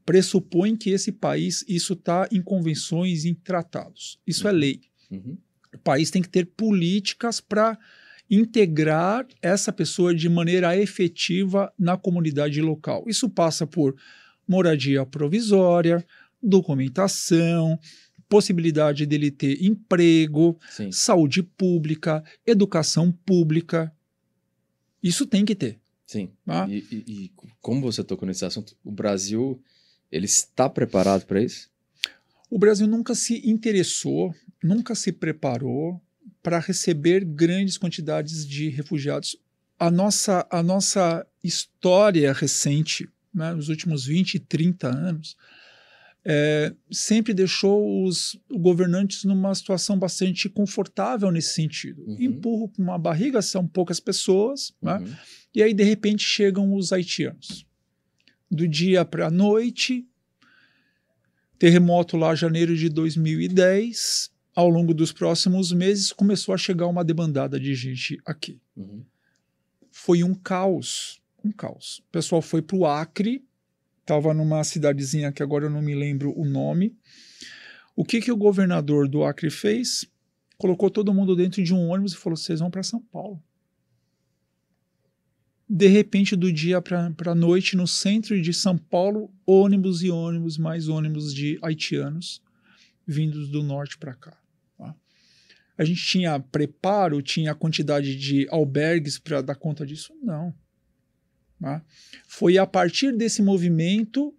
pressupõe que esse país, isso está em convenções, em tratados. Isso é lei. O país tem que ter políticas para integrar essa pessoa de maneira efetiva na comunidade local. Isso passa por moradia provisória, documentação, possibilidade dele ter emprego, Sim. saúde pública, educação pública. Isso tem que ter. Sim. Tá? E como você tocou nesse assunto, o Brasil, ele está preparado para isso? O Brasil nunca se interessou, nunca se preparou para receber grandes quantidades de refugiados. A nossa história recente, né, nos últimos 20, 30 anos, sempre deixou os governantes numa situação bastante confortável nesse sentido. Empurro com uma barriga, são poucas pessoas, né? E aí de repente chegam os haitianos. Do dia para a noite, terremoto lá em janeiro de 2010, ao longo dos próximos meses começou a chegar uma debandada de gente aqui. foi um caos. Um caos. O pessoal foi para o Acre, estava numa cidadezinha que agora eu não me lembro o nome. O que o governador do Acre fez? Colocou todo mundo dentro de um ônibus e falou: vocês vão para São Paulo. De repente, do dia para a noite, no centro de São Paulo, ônibus e ônibus, mais ônibus de haitianos vindos do norte para cá. Tá? A gente tinha preparo, tinha quantidade de albergues para dar conta disso? Não. Tá? Foi a partir desse movimento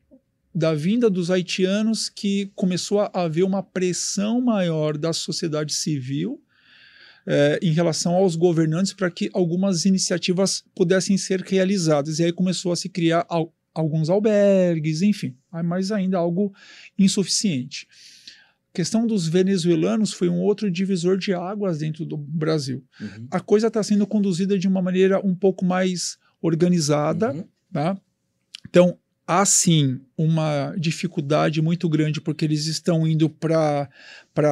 da vinda dos haitianos que começou a haver uma pressão maior da sociedade civil em relação aos governantes para que algumas iniciativas pudessem ser realizadas. E aí começou a se criar alguns albergues, enfim, mas ainda algo insuficiente. A questão dos venezuelanos foi um outro divisor de águas dentro do Brasil. Uhum. A coisa está sendo conduzida de uma maneira um pouco mais organizada. Uhum. Tá? Então, há sim uma dificuldade muito grande porque eles estão indo para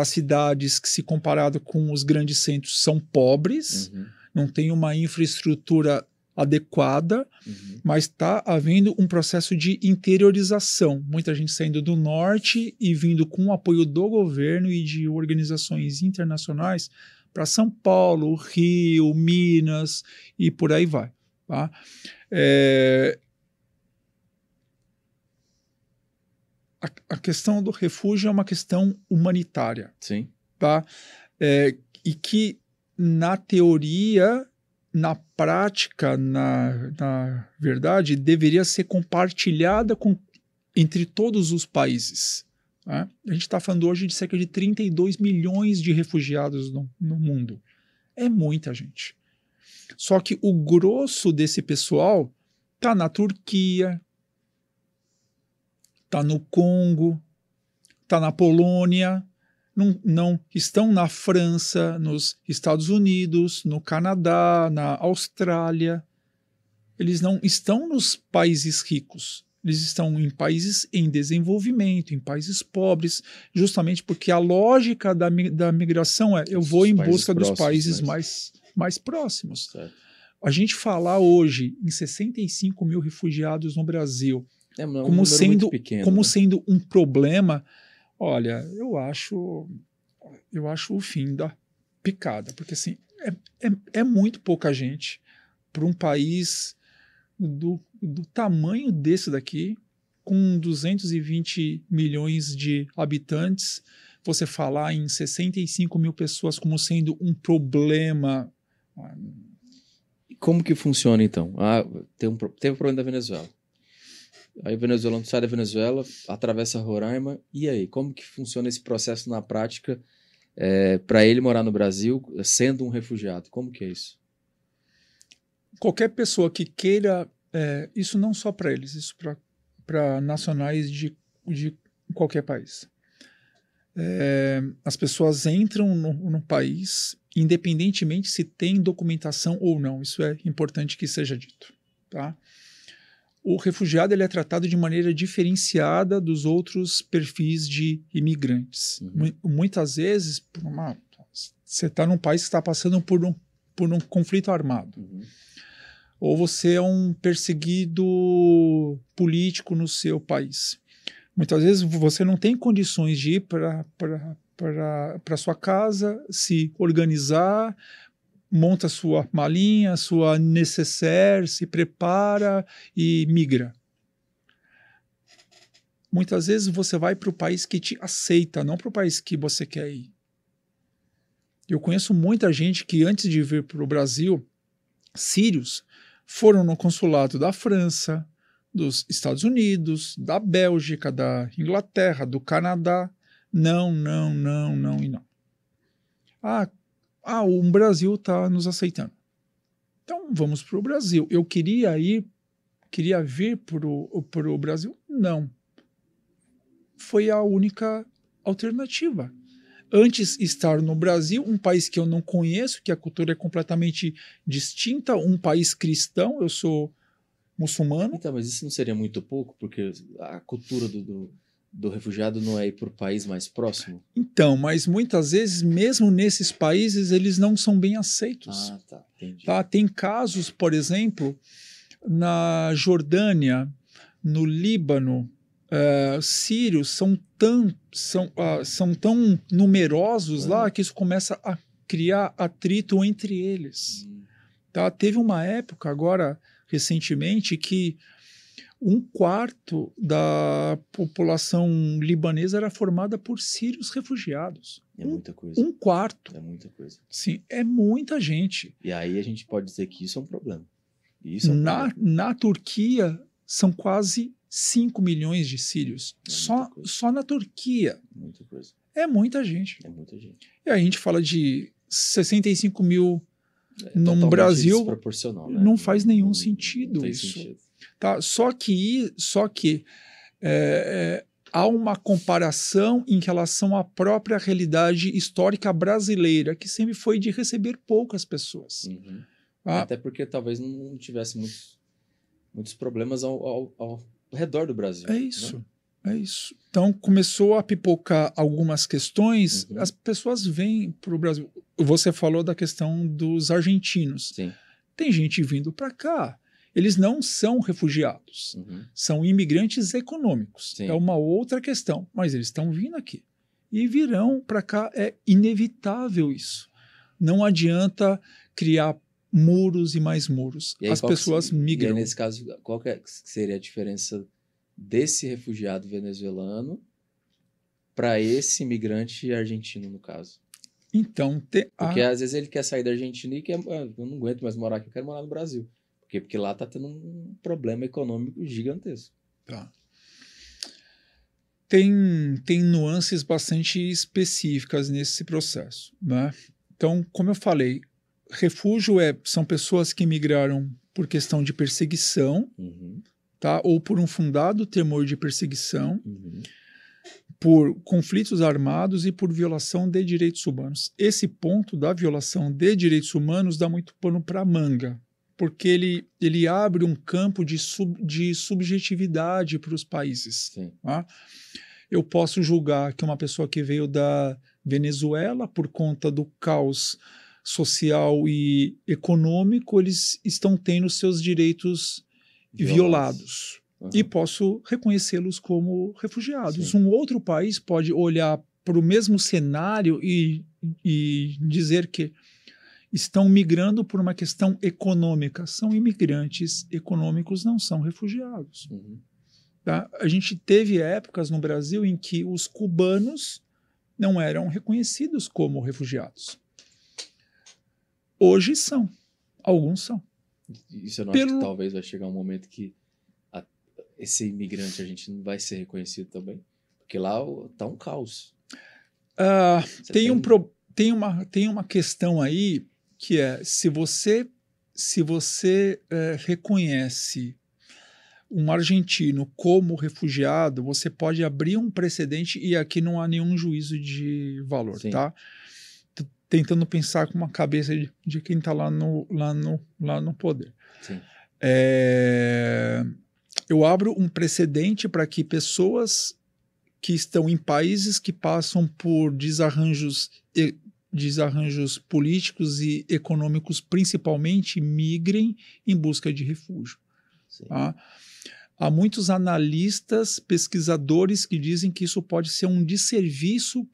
cidades que, se comparado com os grandes centros, são pobres, Uhum. não tem uma infraestrutura adequada, Uhum. mas está havendo um processo de interiorização. Muita gente saindo do norte e vindo com o apoio do governo e de organizações internacionais para São Paulo, Rio, Minas e por aí vai. Tá? A questão do refúgio é uma questão humanitária. Sim. Tá? E que, na teoria, na prática, na verdade, deveria ser compartilhada entre todos os países. Tá? A gente está falando hoje de cerca de 32 milhões de refugiados no mundo. É muita gente. Só que o grosso desse pessoal está na Turquia, está no Congo, está na Polônia, não estão na França, nos Estados Unidos, no Canadá, na Austrália. Eles não estão nos países ricos. Eles estão em países em desenvolvimento, em países pobres, justamente porque a lógica da migração é: eu vou em busca dos países mais próximos. Certo. A gente falar hoje em 65 mil refugiados no Brasil, como sendo pequeno, como né? sendo um problema, olha, eu acho o fim da picada, porque assim, é muito pouca gente para um país do tamanho desse daqui, com 220 milhões de habitantes, você falar em 65 mil pessoas como sendo um problema. Como que funciona, então? Teve um problema da Venezuela. Aí o venezuelano sai da Venezuela, atravessa Roraima, e aí? Como que funciona esse processo na prática para ele morar no Brasil sendo um refugiado? Como que é isso? Qualquer pessoa que queira, isso não só para eles, isso para nacionais de qualquer país. As pessoas entram no país, independentemente se tem documentação ou não. Isso é importante que seja dito. Tá? O refugiado ele é tratado de maneira diferenciada dos outros perfis de imigrantes. Uhum. Muitas vezes, você está num país que está passando por um conflito armado. Uhum. Ou você é um perseguido político no seu país. Muitas vezes você não tem condições de ir para sua casa, se organizar, monta sua malinha, sua nécessaire, se prepara e migra. Muitas vezes você vai para o país que te aceita, não para o país que você quer ir. Eu conheço muita gente que, antes de vir para o Brasil, sírios, foram no consulado da França, dos Estados Unidos, da Bélgica, da Inglaterra, do Canadá. Não e não. O Brasil está nos aceitando. Então vamos para o Brasil. Eu queria vir para o Brasil? Não. Foi a única alternativa. Antes estar no Brasil, um país que eu não conheço, que a cultura é completamente distinta, um país cristão, eu sou muçulmano. Então, mas isso não seria muito pouco? Porque a cultura do refugiado não é ir para o país mais próximo? Então, mas muitas vezes, mesmo nesses países, eles não são bem aceitos. Ah, tá. Entendi. Tá? Tem casos, por exemplo, na Jordânia, no Líbano, sírios são tão numerosos lá que isso começa a criar atrito entre eles. Tá? Teve uma época agora, recentemente, que 1/4 da população libanesa era formada por sírios refugiados. É muita coisa. 1/4. É muita coisa. Sim, é muita gente. E aí a gente pode dizer que isso é um problema. Isso é um problema. Na Turquia, são quase 5 milhões de sírios. Só na Turquia. Muita coisa. É muita gente. É muita gente. E aí a gente fala de 65 mil no Totalmente Brasil. desproporcional, né? Não faz nenhum sentido não tem isso. sentido. Tá? Só que há uma comparação em relação à própria realidade histórica brasileira, que sempre foi de receber poucas pessoas. Uhum. Tá? Até porque talvez não tivesse muitos problemas ao redor do Brasil. É isso. Né? É isso. Então começou a pipocar algumas questões, Uhum. as pessoas vêm para o Brasil. Você falou da questão dos argentinos. Sim. Tem gente vindo para cá. Eles não são refugiados, Uhum. são imigrantes econômicos. Sim. É uma outra questão, mas eles estão vindo aqui. E virão para cá, é inevitável isso. Não adianta criar muros e mais muros. E aí, As pessoas E migram. aí, nesse caso, qual que seria a diferença desse refugiado venezuelano para esse imigrante argentino, no caso? Então, Porque às vezes ele quer sair da Argentina e quer, eu não aguento mais morar aqui, eu quero morar no Brasil. Porque lá está tendo um problema econômico gigantesco. Tá. Tem nuances bastante específicas nesse processo, né? Então, como eu falei, refúgio são pessoas que migraram por questão de perseguição, Uhum. tá? Ou por um fundado temor de perseguição, Uhum. por conflitos armados e por violação de direitos humanos. Esse ponto da violação de direitos humanos dá muito pano para manga, porque ele abre um campo de subjetividade para os países. Sim. Tá? Eu posso julgar que uma pessoa que veio da Venezuela, por conta do caos social e econômico, eles estão tendo seus direitos violados. Uhum. E posso reconhecê-los como refugiados. Sim. Um outro país pode olhar para o mesmo cenário e dizer que estão migrando por uma questão econômica. São imigrantes econômicos, não são refugiados. Uhum. Tá? A gente teve épocas no Brasil em que os cubanos não eram reconhecidos como refugiados. Hoje são. Alguns são. E você não acha que talvez vai chegar um momento que esse imigrante argentino vai ser reconhecido também? Porque lá tá um caos. Tem uma questão aí que é, se você reconhece um argentino como refugiado, você pode abrir um precedente e aqui não há nenhum juízo de valor, Sim. tá? Tentando pensar com uma cabeça de quem está lá no poder. Sim. Eu abro um precedente para que pessoas que estão em países que passam por desarranjos políticos e econômicos, principalmente, migrem em busca de refúgio. Tá? Há muitos analistas, pesquisadores que dizem que isso pode ser um desserviço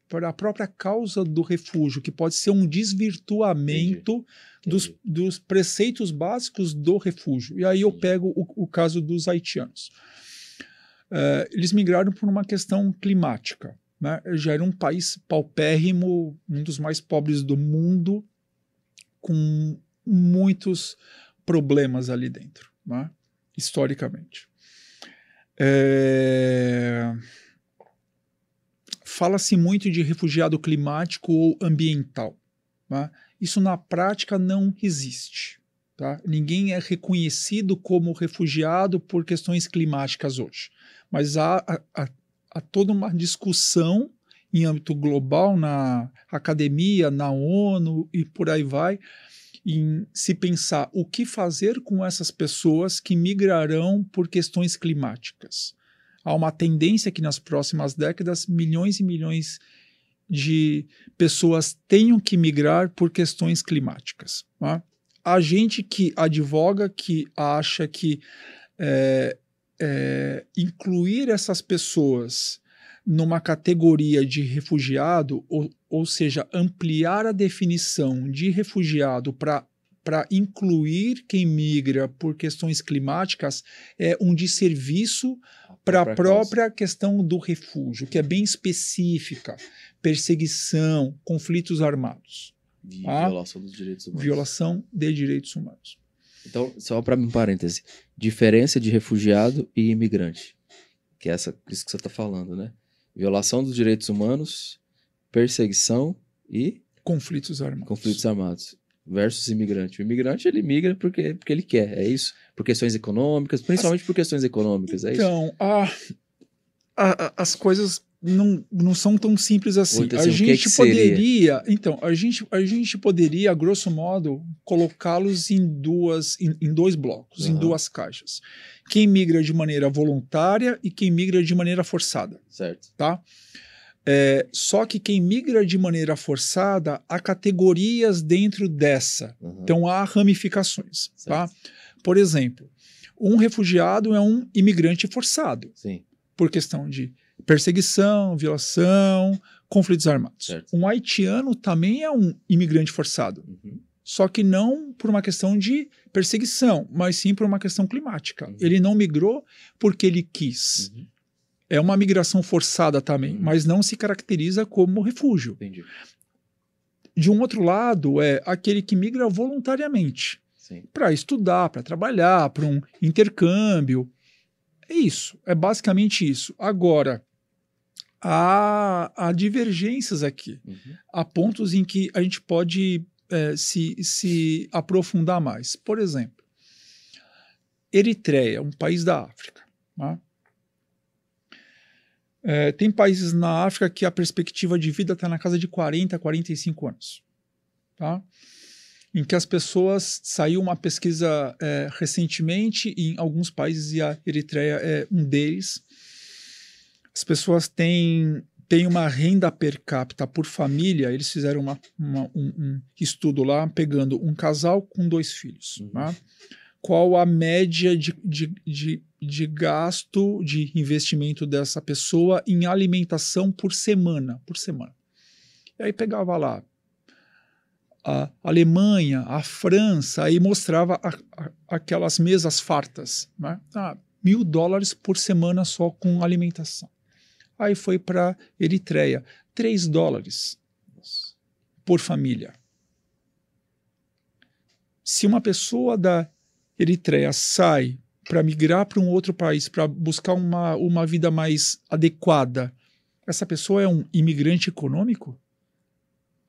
para a própria causa do refúgio, que pode ser um desvirtuamento dos preceitos básicos do refúgio. E aí eu pego o caso dos haitianos. Eles migraram por uma questão climática. Né? Já era um país paupérrimo, um dos mais pobres do mundo, com muitos problemas ali dentro, né? Historicamente. Fala-se muito de refugiado climático ou ambiental. Né? Isso na prática não existe. Tá? Ninguém é reconhecido como refugiado por questões climáticas hoje. Mas há toda uma discussão em âmbito global, na academia, na ONU e por aí vai, em se pensar o que fazer com essas pessoas que migrarão por questões climáticas. há uma tendência que nas próximas décadas milhões e milhões de pessoas tenham que migrar por questões climáticas. Tá? A gente que advoga, que acha que incluir essas pessoas numa categoria de refugiado, ou seja, ampliar a definição de refugiado para incluir quem migra por questões climáticas, é um desserviço para a própria questão do refúgio, que é bem específica: perseguição, conflitos armados. E violação dos direitos humanos. Violação de direitos humanos. Então, só para um parêntese, diferença de refugiado e imigrante, que é isso que você está falando, né? Violação dos direitos humanos, perseguição e... conflitos armados. Versus imigrante. O imigrante, ele migra porque ele quer, é isso? Por questões econômicas, principalmente por questões econômicas, é isso? Então, as coisas não são tão simples assim. Então, a assim, gente poderia, a gente poderia, grosso modo, colocá-los em dois blocos, em duas caixas. Quem migra de maneira voluntária e quem migra de maneira forçada. Certo. Tá? Só que quem migra de maneira forçada, há categorias dentro dessa. Então, há ramificações. Tá? Por exemplo, um refugiado é um imigrante forçado. Sim. Por questão de perseguição, violação, conflitos armados. Certo. Um haitiano também é um imigrante forçado. Só que não por uma questão de perseguição, mas sim por uma questão climática. Ele não migrou porque ele quis. É uma migração forçada também, mas não se caracteriza como refúgio. Entendi. De um outro lado, é aquele que migra voluntariamente. Para estudar, para trabalhar, para um intercâmbio. É isso, é basicamente isso. Agora, há divergências aqui. Há pontos em que a gente pode se aprofundar mais. Por exemplo, Eritreia, um país da África. Tá? Tem países na África que a perspectiva de vida está na casa de 40, 45 anos. Tá? Em que as pessoas... Saiu uma pesquisa recentemente em alguns países, e a Eritreia é um deles. As pessoas têm uma renda per capita por família. Eles fizeram um estudo lá, pegando um casal com 2 filhos. Tá? Qual a média de gasto, de investimento dessa pessoa em alimentação por semana. E aí pegava lá a Alemanha, a França, aí mostrava aquelas mesas fartas, né? $1.000 por semana só com alimentação. Aí foi para Eritreia, $3 por família. Se uma pessoa da Eritreia sai para migrar para um outro país, para buscar uma vida mais adequada, essa pessoa é um imigrante econômico?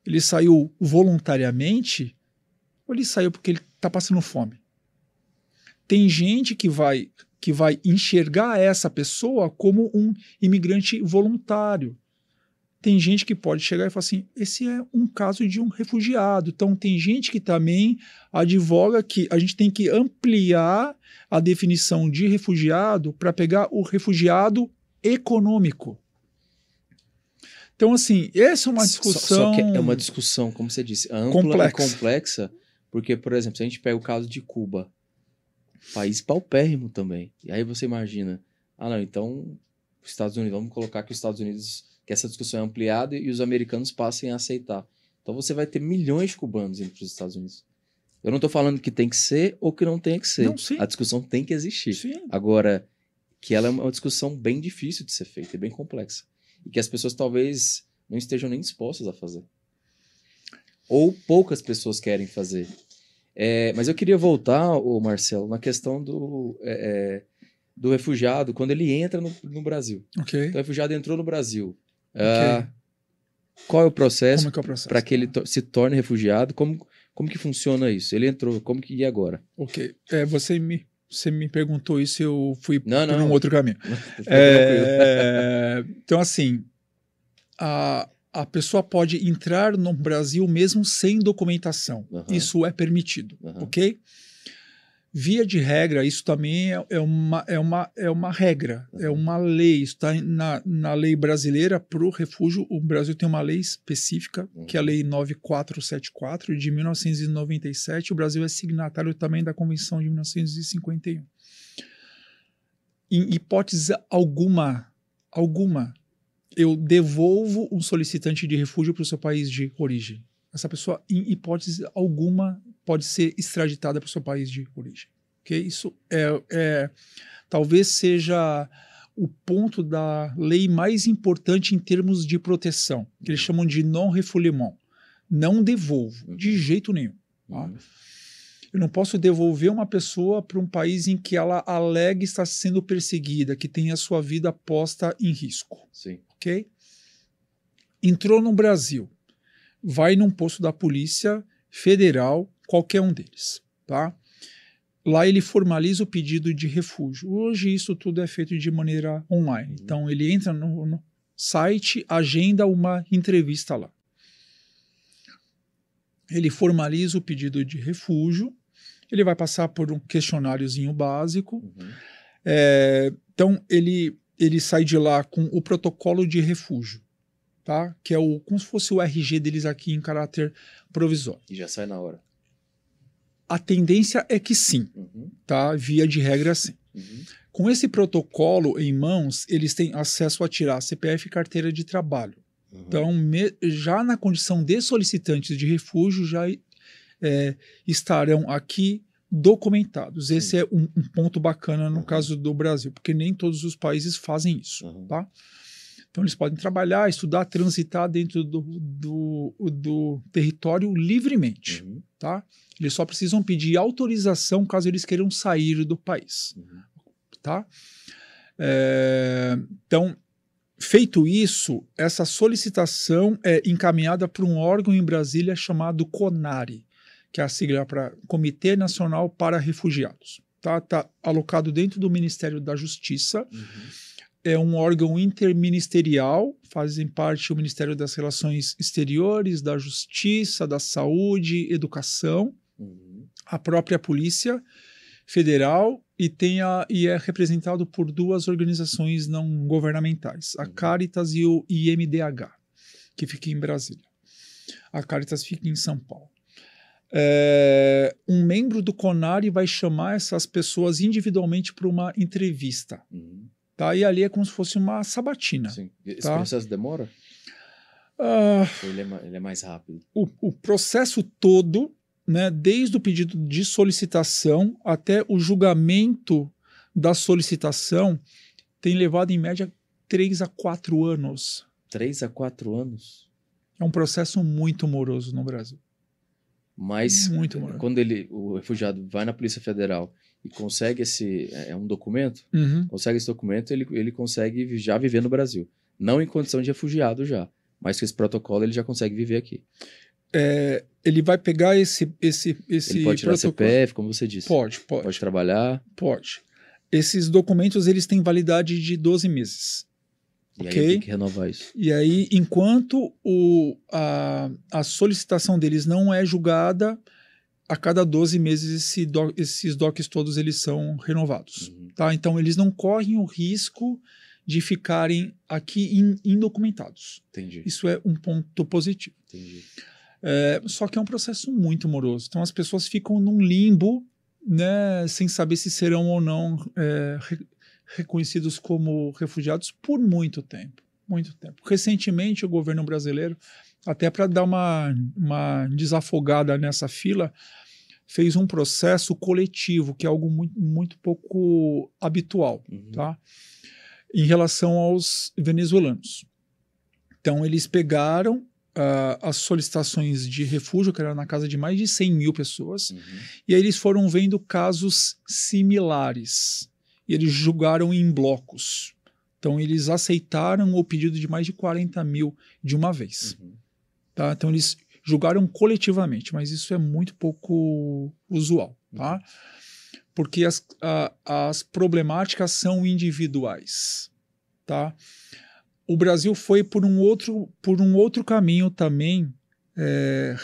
Ele saiu voluntariamente ou ele saiu porque ele está passando fome? Tem gente que vai enxergar essa pessoa como um imigrante voluntário. Tem gente que pode chegar e falar assim, esse é um caso de um refugiado. Então tem gente que também advoga que a gente tem que ampliar a definição de refugiado para pegar o refugiado econômico. Então, assim, essa é uma discussão... Só que é uma discussão, como você disse, ampla e complexa, porque, por exemplo, se a gente pega o caso de Cuba, país paupérrimo também, e aí você imagina, então, os Estados Unidos, vamos colocar que os Estados Unidos, que essa discussão é ampliada e os americanos passem a aceitar. Então você vai ter milhões de cubanos indo para os Estados Unidos. Eu não estou falando que tem que ser ou que não tem que ser. Não, sim. A discussão tem que existir. Sim. Agora, que ela é uma discussão bem difícil de ser feita, é bem complexa. E que as pessoas talvez não estejam nem dispostas a fazer. Ou poucas pessoas querem fazer. Mas eu queria voltar, Marcelo, na questão do refugiado, quando ele entra no Brasil. Okay. Então, o refugiado entrou no Brasil. Okay. Qual é o processo, para que ele se torne refugiado? Como que funciona isso? Ele entrou, e agora? Ok. Você me perguntou isso e eu fui por um outro caminho. Então, assim, a pessoa pode entrar no Brasil mesmo sem documentação. Isso é permitido, ok? Via de regra, isso também é uma regra, é uma lei. Isso está na lei brasileira para o refúgio. O Brasil tem uma lei específica, que é a Lei 9474, de 1997. O Brasil é signatário também da Convenção de 1951. Em hipótese alguma, eu devolvo um solicitante de refúgio para o seu país de origem. Essa pessoa, em hipótese alguma, pode ser extraditada para o seu país de origem. Okay? Isso talvez seja o ponto da lei mais importante em termos de proteção, que eles chamam de non-refoulement. Não devolvo, de jeito nenhum. Tá? Eu não posso devolver uma pessoa para um país em que ela alega estar sendo perseguida, que tem a sua vida posta em risco. Sim. Okay? Entrou no Brasil, vai num posto da Polícia Federal, qualquer um deles, tá? Lá ele formaliza o pedido de refúgio. Hoje isso tudo é feito de maneira online. Então ele entra no site, agenda uma entrevista lá. Ele formaliza o pedido de refúgio, ele vai passar por um questionáriozinho básico. Então ele sai de lá com o protocolo de refúgio. Tá? Que é como se fosse o RG deles aqui em caráter provisório. E já sai na hora. A tendência é que sim, tá? Via de regra sim. Com esse protocolo em mãos, eles têm acesso a tirar CPF e carteira de trabalho. Então, já na condição de solicitantes de refúgio, já estarão aqui documentados. Esse é um ponto bacana no caso do Brasil, porque nem todos os países fazem isso, tá? Então, eles podem trabalhar, estudar, transitar dentro do território livremente. Tá? Eles só precisam pedir autorização caso eles queiram sair do país. Tá? Então, feito isso, essa solicitação é encaminhada para um órgão em Brasília chamado CONARE, que é a sigla para Comitê Nacional para Refugiados. Tá alocado dentro do Ministério da Justiça. É um órgão interministerial, fazem parte o Ministério das Relações Exteriores, da Justiça, da Saúde, Educação, a própria Polícia Federal e é representado por duas organizações não governamentais, a Caritas e o IMDH, que fica em Brasília. A Caritas fica em São Paulo. Um membro do CONARE vai chamar essas pessoas individualmente para uma entrevista. Tá? E ali é como se fosse uma sabatina. Sim. Esse tá? processo demora? Ele é mais rápido? O processo todo, né, desde o pedido de solicitação até o julgamento da solicitação, tem levado em média 3 a 4 anos. 3 a 4 anos? É um processo muito moroso no Brasil. Mas muito moroso. Quando o refugiado vai na Polícia Federal e consegue um documento, consegue esse documento, ele consegue já viver no Brasil. Não em condição de refugiado já, mas com esse protocolo ele já consegue viver aqui. Ele vai pegar esse ele pode tirar CPF, como você disse. Pode. Pode trabalhar. Pode. Esses documentos eles têm validade de 12 meses. E aí tem que renovar isso. E aí, enquanto a solicitação deles não é julgada, a cada 12 meses esses docs todos eles são renovados. Tá? Então, eles não correm o risco de ficarem aqui indocumentados. Entendi. Isso é um ponto positivo. Entendi. Só que é um processo muito moroso. Então, as pessoas ficam num limbo, né, sem saber se serão ou não reconhecidos como refugiados por muito tempo. Muito tempo. Recentemente, o governo brasileiro, até para dar uma desafogada nessa fila, fez um processo coletivo, que é algo muito, muito pouco habitual, tá? Em relação aos venezuelanos. Então, eles pegaram as solicitações de refúgio, que era na casa de mais de 100 mil pessoas, e aí eles foram vendo casos similares. E eles julgaram em blocos. Então, eles aceitaram o pedido de mais de 40 mil de uma vez. Tá? Então, eles julgaram coletivamente, mas isso é muito pouco usual. Tá? Porque as problemáticas são individuais. Tá? O Brasil foi por um outro caminho também,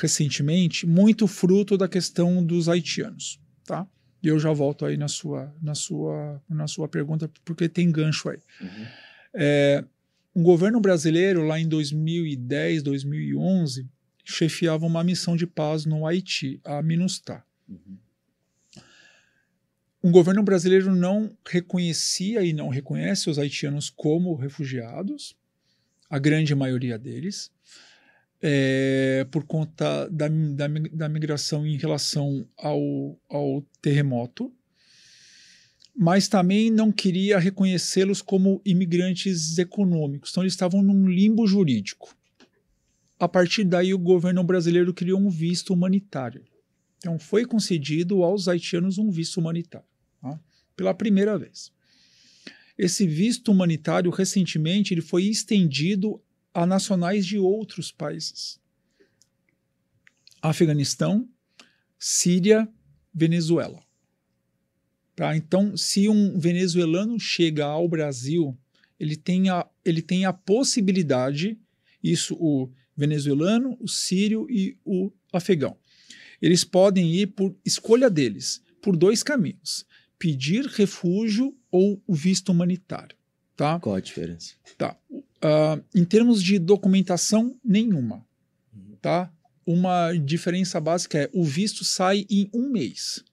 recentemente, muito fruto da questão dos haitianos. Tá? E eu já volto aí na sua pergunta, porque tem gancho aí. Um governo brasileiro, lá em 2010, 2011, chefiava uma missão de paz no Haiti, a MINUSTAH. O governo brasileiro não reconhecia e não reconhece os haitianos como refugiados, a grande maioria deles, por conta da migração em relação ao terremoto, mas também não queria reconhecê-los como imigrantes econômicos. Então, eles estavam num limbo jurídico. A partir daí, o governo brasileiro criou um visto humanitário. Então, foi concedido aos haitianos um visto humanitário, tá? Pela primeira vez. Esse visto humanitário, recentemente, ele foi estendido a nacionais de outros países. Afeganistão, Síria, Venezuela. Tá? Então, se um venezuelano chega ao Brasil, ele tem a possibilidade, isso o venezuelano, o sírio e o afegão, eles podem ir por escolha deles, por 2 caminhos: pedir refúgio ou o visto humanitário. Tá? Qual a diferença? Tá. Em termos de documentação, nenhuma. Tá? Uma diferença básica é o visto sai em 1 mês.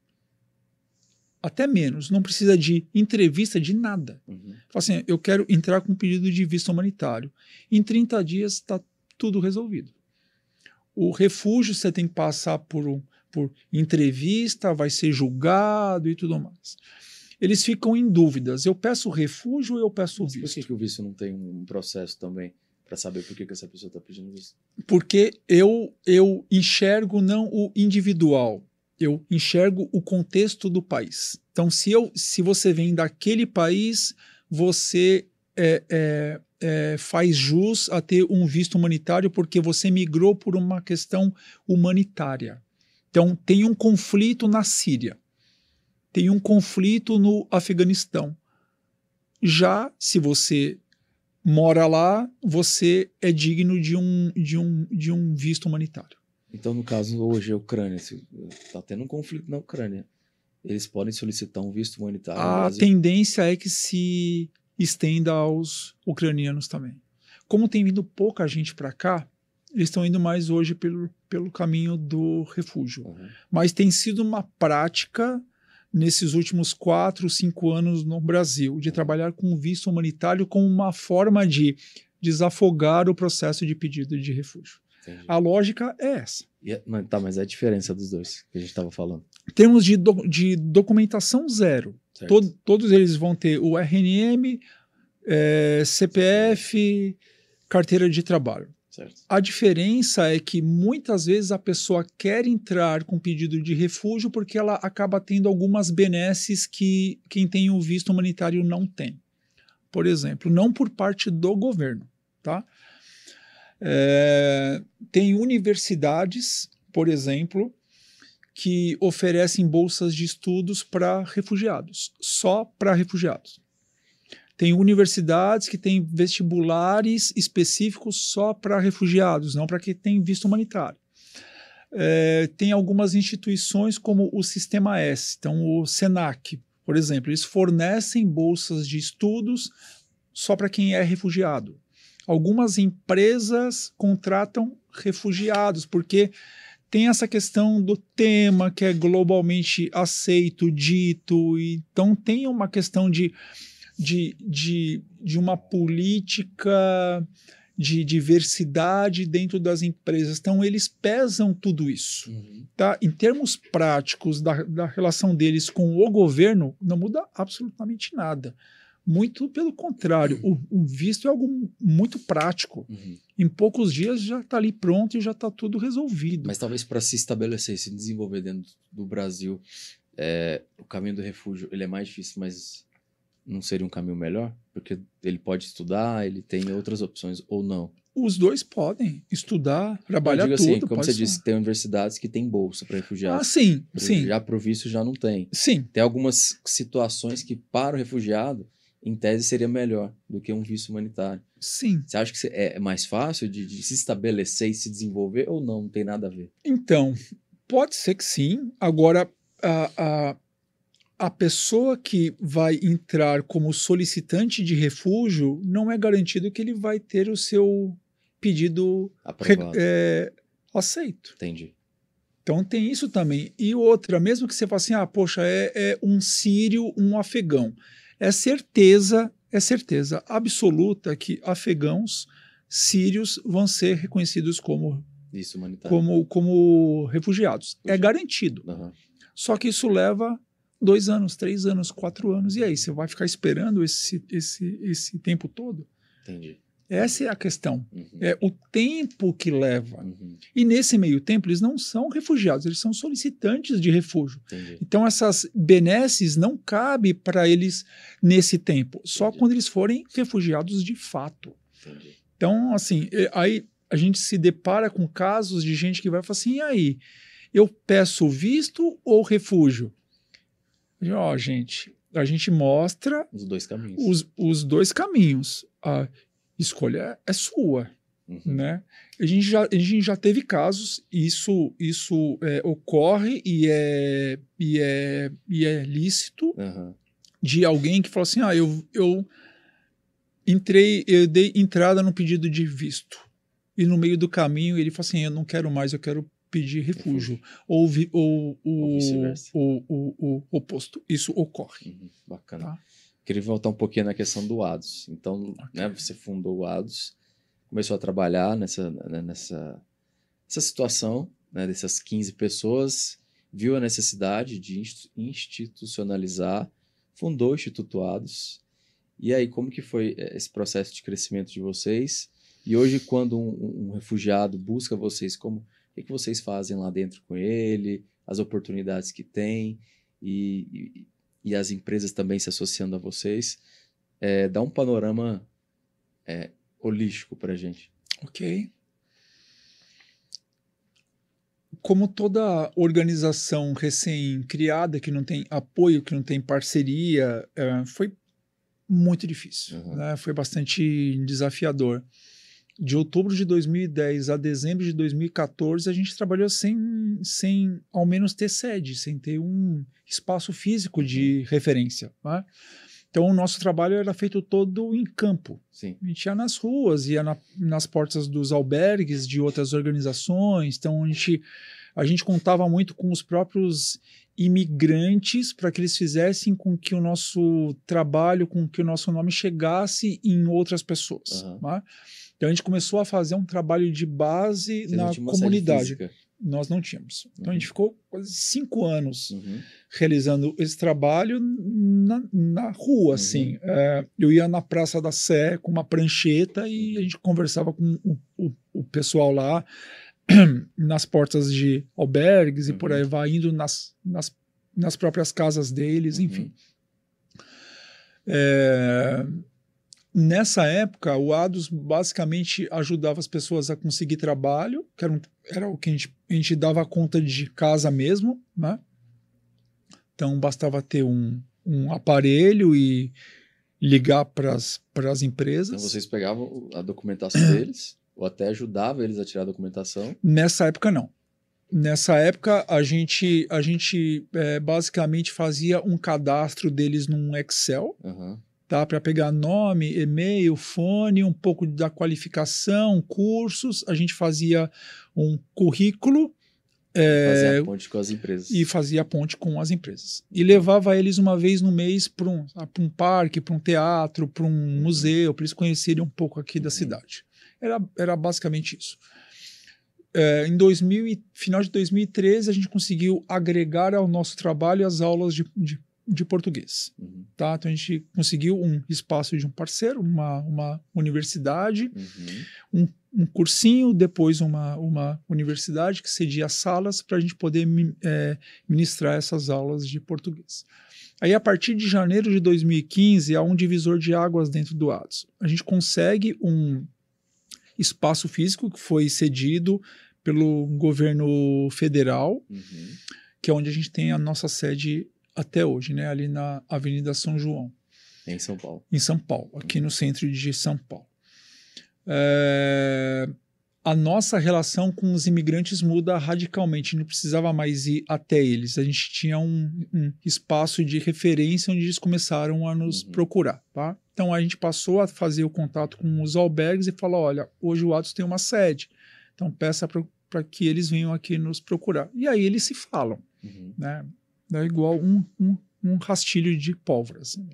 Até menos, não precisa de entrevista, de nada. Fala assim, eu quero entrar com um pedido de visto humanitário. Em 30 dias está tudo resolvido. O refúgio você tem que passar por entrevista, vai ser julgado e tudo mais. Eles ficam em dúvidas, eu peço refúgio ou eu peço visto? Por que o visto não tem um processo também para saber por que essa pessoa está pedindo visto? Porque eu enxergo não o individual, eu enxergo o contexto do país. Então, se você vem daquele país, você faz jus a ter um visto humanitário porque você migrou por uma questão humanitária. Então, tem um conflito na Síria, tem um conflito no Afeganistão. Já se você mora lá, você é digno de um visto humanitário. Então, no caso, hoje a Ucrânia, está tendo um conflito na Ucrânia, eles podem solicitar um visto humanitário no Brasil? A tendência é que se estenda aos ucranianos também. Como tem vindo pouca gente para cá, eles estão indo mais hoje pelo caminho do refúgio. Mas tem sido uma prática nesses últimos 4, 5 anos no Brasil, de trabalhar com visto humanitário como uma forma de desafogar o processo de pedido de refúgio. Entendi. A lógica é essa. Mas é a diferença dos dois que a gente estava falando. Em termos de documentação, zero. Todos eles vão ter o RNM, CPF, carteira de trabalho. Certo. A diferença é que muitas vezes a pessoa quer entrar com pedido de refúgio porque ela acaba tendo algumas benesses que quem tem o visto humanitário não tem. Por exemplo, não por parte do governo. Tá? Tem universidades, por exemplo, que oferecem bolsas de estudos para refugiados, só para refugiados. Tem universidades que têm vestibulares específicos só para refugiados, não para quem tem visto humanitário. Tem algumas instituições como o Sistema S, então o SENAC, por exemplo, eles fornecem bolsas de estudos só para quem é refugiado. Algumas empresas contratam refugiados, porque tem essa questão do tema que é globalmente aceito, dito, então tem uma questão de uma política de diversidade dentro das empresas. Então, eles pesam tudo isso. Tá? Em termos práticos da relação deles com o governo, não muda absolutamente nada. Muito pelo contrário, o visto é algo muito prático. Em poucos dias já está ali pronto e já está tudo resolvido. Mas talvez para se estabelecer, se desenvolver dentro do Brasil, o caminho do refúgio ele é mais difícil, mas não seria um caminho melhor? Porque ele pode estudar, ele tem outras opções ou não? Os dois podem estudar, trabalhar tudo. Assim, como você disse, tem universidades que têm bolsa para refugiados. Sim. Já para o visto já não tem. Sim. Tem algumas situações que para o refugiado, em tese, seria melhor do que um visto humanitário. Sim. Você acha que é mais fácil de se estabelecer e se desenvolver ou não? Não tem nada a ver? Então, pode ser que sim. Agora, a pessoa que vai entrar como solicitante de refúgio não é garantido que ele vai ter o seu pedido Aprovado. aceito. Entendi. Então tem isso também. E outra, mesmo que você fale assim, poxa, é um sírio, um afegão. É certeza absoluta que afegãos sírios vão ser reconhecidos como Isso, humanitário. como refugiados. É garantido. Uhum. Só que isso leva 2 anos, 3 anos, 4 anos. E aí, você vai ficar esperando esse tempo todo? Entendi. Essa é a questão. Uhum. É o tempo que leva. Uhum. E nesse meio tempo, eles não são refugiados, eles são solicitantes de refúgio. Entendi. Então, essas benesses não cabem para eles nesse tempo, só Entendi. quando eles forem refugiados de fato. Entendi. Então, assim, aí a gente se depara com casos de gente que vai falar assim, e aí, eu peço visto ou refúgio? Ó, gente, a gente mostra Os dois caminhos. os 2 caminhos. A escolha é sua, Uhum. né? A gente já teve casos, isso ocorre e é lícito, Uhum. de alguém que falou assim, eu dei entrada no pedido de visto. E no meio do caminho ele falou assim, eu não quero mais, eu quero pedir refúgio. Ou vice-versa. o oposto. Isso ocorre. Uhum. Bacana. Tá? Queria voltar um pouquinho na questão do ADOS. Então, né, você fundou o ADOS, começou a trabalhar nessa situação, né, dessas 15 pessoas, viu a necessidade de institucionalizar, fundou o Instituto ADOS. E aí, como que foi esse processo de crescimento de vocês? E hoje, quando um refugiado busca vocês, o que vocês fazem lá dentro com ele, as oportunidades que tem e as empresas também se associando a vocês? Dá um panorama holístico para a gente. Ok. Como toda organização recém-criada, que não tem apoio, que não tem parceria, foi muito difícil. Uhum. Né? Foi bastante desafiador. De outubro de 2010 a dezembro de 2014, a gente trabalhou sem ao menos ter sede, sem ter um espaço físico de referência. Né? Então, o nosso trabalho era feito todo em campo. Sim. A gente ia nas ruas, ia nas portas dos albergues de outras organizações. Então, a gente contava muito com os próprios imigrantes para que eles fizessem com que o nosso trabalho, com que o nosso nome chegasse em outras pessoas. Uhum. Né? Então, a gente começou a fazer um trabalho de base na comunidade. Nós não tínhamos. Então, a gente ficou quase 5 anos realizando esse trabalho na rua, assim. Eu ia na Praça da Sé com uma prancheta e a gente conversava com o pessoal lá nas portas de albergues e por aí vai, indo nas próprias casas deles, enfim. Nessa época, o ADOS basicamente ajudava as pessoas a conseguir trabalho, que era o que a gente dava conta de casa mesmo, né? Então, bastava ter um aparelho e ligar para as empresas. Então, vocês pegavam a documentação deles, ou até ajudava eles a tirar a documentação? Nessa época, não. Nessa época, a gente basicamente fazia um cadastro deles num Excel, tá? Para pegar nome, e-mail, fone, um pouco da qualificação, cursos. A gente fazia um currículo. Fazia a ponte com as empresas. E fazia a ponte com as empresas. E levava eles uma vez no mês para um parque, para um teatro, para um museu, para eles conhecerem um pouco aqui da cidade. Era basicamente isso. Final de 2013, a gente conseguiu agregar ao nosso trabalho as aulas de português. Tá? Então, a gente conseguiu um espaço de um parceiro, uma universidade, um cursinho, depois uma universidade que cedia salas para a gente poder ministrar essas aulas de português. Aí, a partir de janeiro de 2015, há um divisor de águas dentro do ADOS. A gente consegue um espaço físico que foi cedido pelo governo federal, que é onde a gente tem a nossa sede até hoje, né? Ali na Avenida São João. Em São Paulo. Em São Paulo, aqui no centro de São Paulo. a nossa relação com os imigrantes muda radicalmente. Não precisava mais ir até eles. A gente tinha um espaço de referência onde eles começaram a nos procurar. Tá? Então, a gente passou a fazer o contato com os albergues e falou, olha, hoje o Atos tem uma sede. Então, peça para que eles venham aqui nos procurar. E aí eles se falam. Né? É igual um rastilho de pólvora. Assim.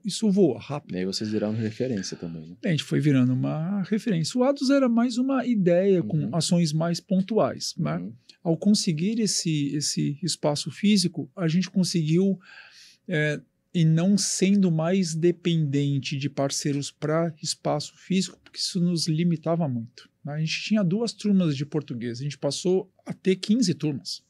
Isso voa rápido. E aí vocês viraram referência também, né? A gente foi virando uma referência. O Atos era mais uma ideia com ações mais pontuais. Né? Ao conseguir esse espaço físico, a gente conseguiu, e não sendo mais dependente de parceiros para espaço físico, porque isso nos limitava muito. Né? A gente tinha 2 turmas de português, a gente passou a ter 15 turmas.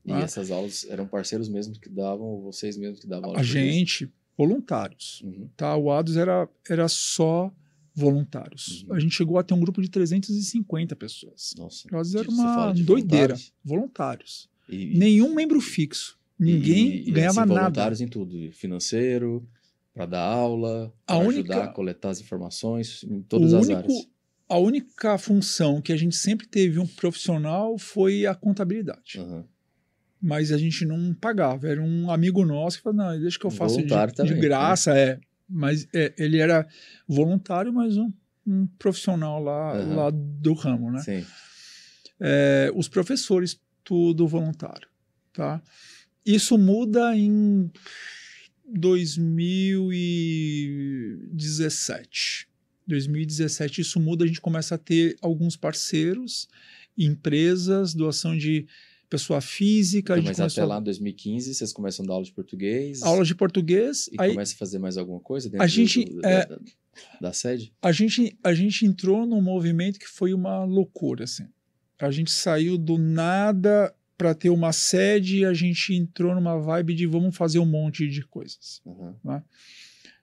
E essas aulas eram parceiros mesmos que davam, ou vocês mesmos que davam aula? A gente, voluntários. Tá? O ADOS era só voluntários. A gente chegou a ter um grupo de 350 pessoas. Nossa. O ADOS era uma doideira. Voluntários. Nenhum membro fixo. Ninguém ganhava nada. Voluntários em tudo. Financeiro, para dar aula, para ajudar a coletar as informações, em todas as áreas. A única função que a gente sempre teve um profissional foi a contabilidade. Mas a gente não pagava. Era um amigo nosso que falou, não, deixa que eu faço de graça. Mas ele era voluntário, mas um profissional lá do ramo. Né? Sim. Os professores, tudo voluntário. Tá? Isso muda em 2017. 2017 isso muda, a gente começa a ter alguns parceiros, empresas, doação de pessoa física. Então, mas até lá, em 2015, vocês começam a dar aula de português? Aula de português. E começa a fazer mais alguma coisa dentro da sede? A gente entrou num movimento que foi uma loucura. Assim. A gente saiu do nada para ter uma sede e a gente entrou numa vibe de vamos fazer um monte de coisas. Né?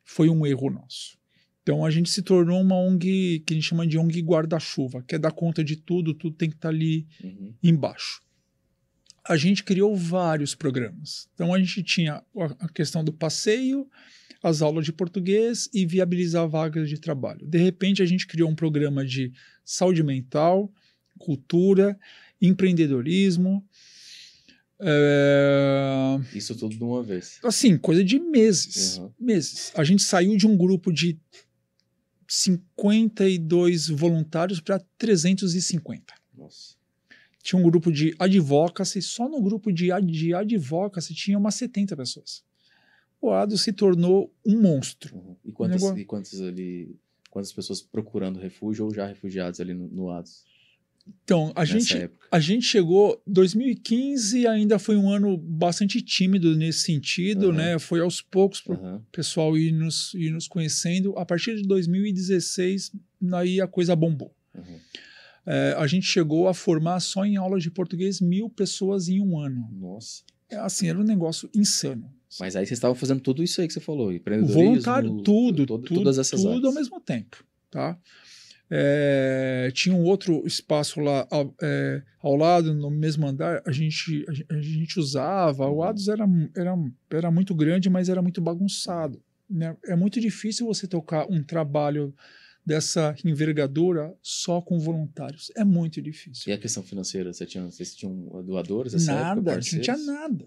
Foi um erro nosso. Então, a gente se tornou uma ONG que a gente chama de ONG guarda-chuva, que é dar conta de tudo tem que estar ali embaixo. A gente criou vários programas. Então, a gente tinha a questão do passeio, as aulas de português e viabilizar vagas de trabalho. De repente, a gente criou um programa de saúde mental, cultura, empreendedorismo. Isso tudo de uma vez? Assim, coisa de meses. Meses. A gente saiu de um grupo de 52 voluntários para 350. Nossa. Tinha um grupo de advocacy, só no grupo de advocacy tinha umas 70 pessoas. O ADOS se tornou um monstro. E quantas pessoas procurando refúgio ou já refugiados ali no ADOS? Então, a gente chegou... 2015 ainda foi um ano bastante tímido nesse sentido, né? Foi aos poucos o pessoal ir nos conhecendo. A partir de 2016, aí a coisa bombou. A gente chegou a formar só em aulas de português 1.000 pessoas em um ano. Nossa. Assim, era um negócio insano. Mas aí vocês estavam fazendo tudo isso aí que você falou, empreendedorismo... Voluntário, todas essas áreas. Tudo ao mesmo tempo, tá? Tinha um outro espaço lá ao lado, no mesmo andar, a gente usava. O ADOS era muito grande, mas era muito bagunçado. Né? É muito difícil você tocar um trabalho dessa envergadura só com voluntários. É muito difícil. E a questão financeira? Vocês tinham doadores? Nada, não tinha nada.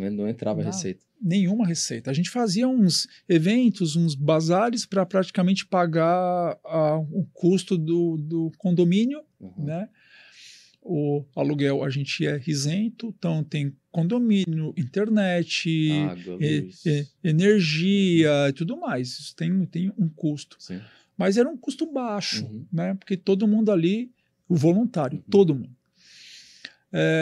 Não entrava receita? Nenhuma receita. A gente fazia uns eventos, uns bazares para praticamente pagar o custo do condomínio, né? O aluguel a gente é isento, então tem condomínio, internet, água, luz, energia e tudo mais. Isso tem um custo. Sim. Mas era um custo baixo, né? Porque todo mundo ali, o voluntário, todo mundo.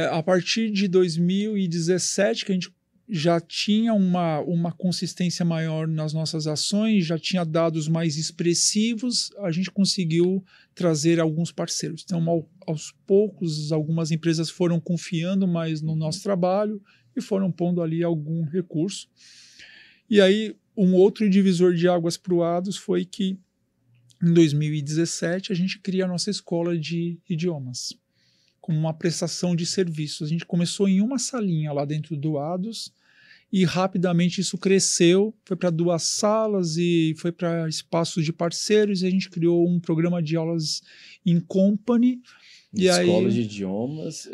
A partir de 2017, que a gente já tinha uma consistência maior nas nossas ações, já tinha dados mais expressivos, a gente conseguiu trazer alguns parceiros. Então, aos poucos, algumas empresas foram confiando mais no nosso trabalho e foram pondo ali algum recurso. E aí, um outro divisor de águas para o ADOS foi que, em 2017, a gente cria a nossa escola de idiomas, como uma prestação de serviços. A gente começou em uma salinha lá dentro do ADOS e rapidamente isso cresceu, foi para 2 salas e foi para espaços de parceiros, e a gente criou um programa de aulas in company. E Escola aí, de idiomas,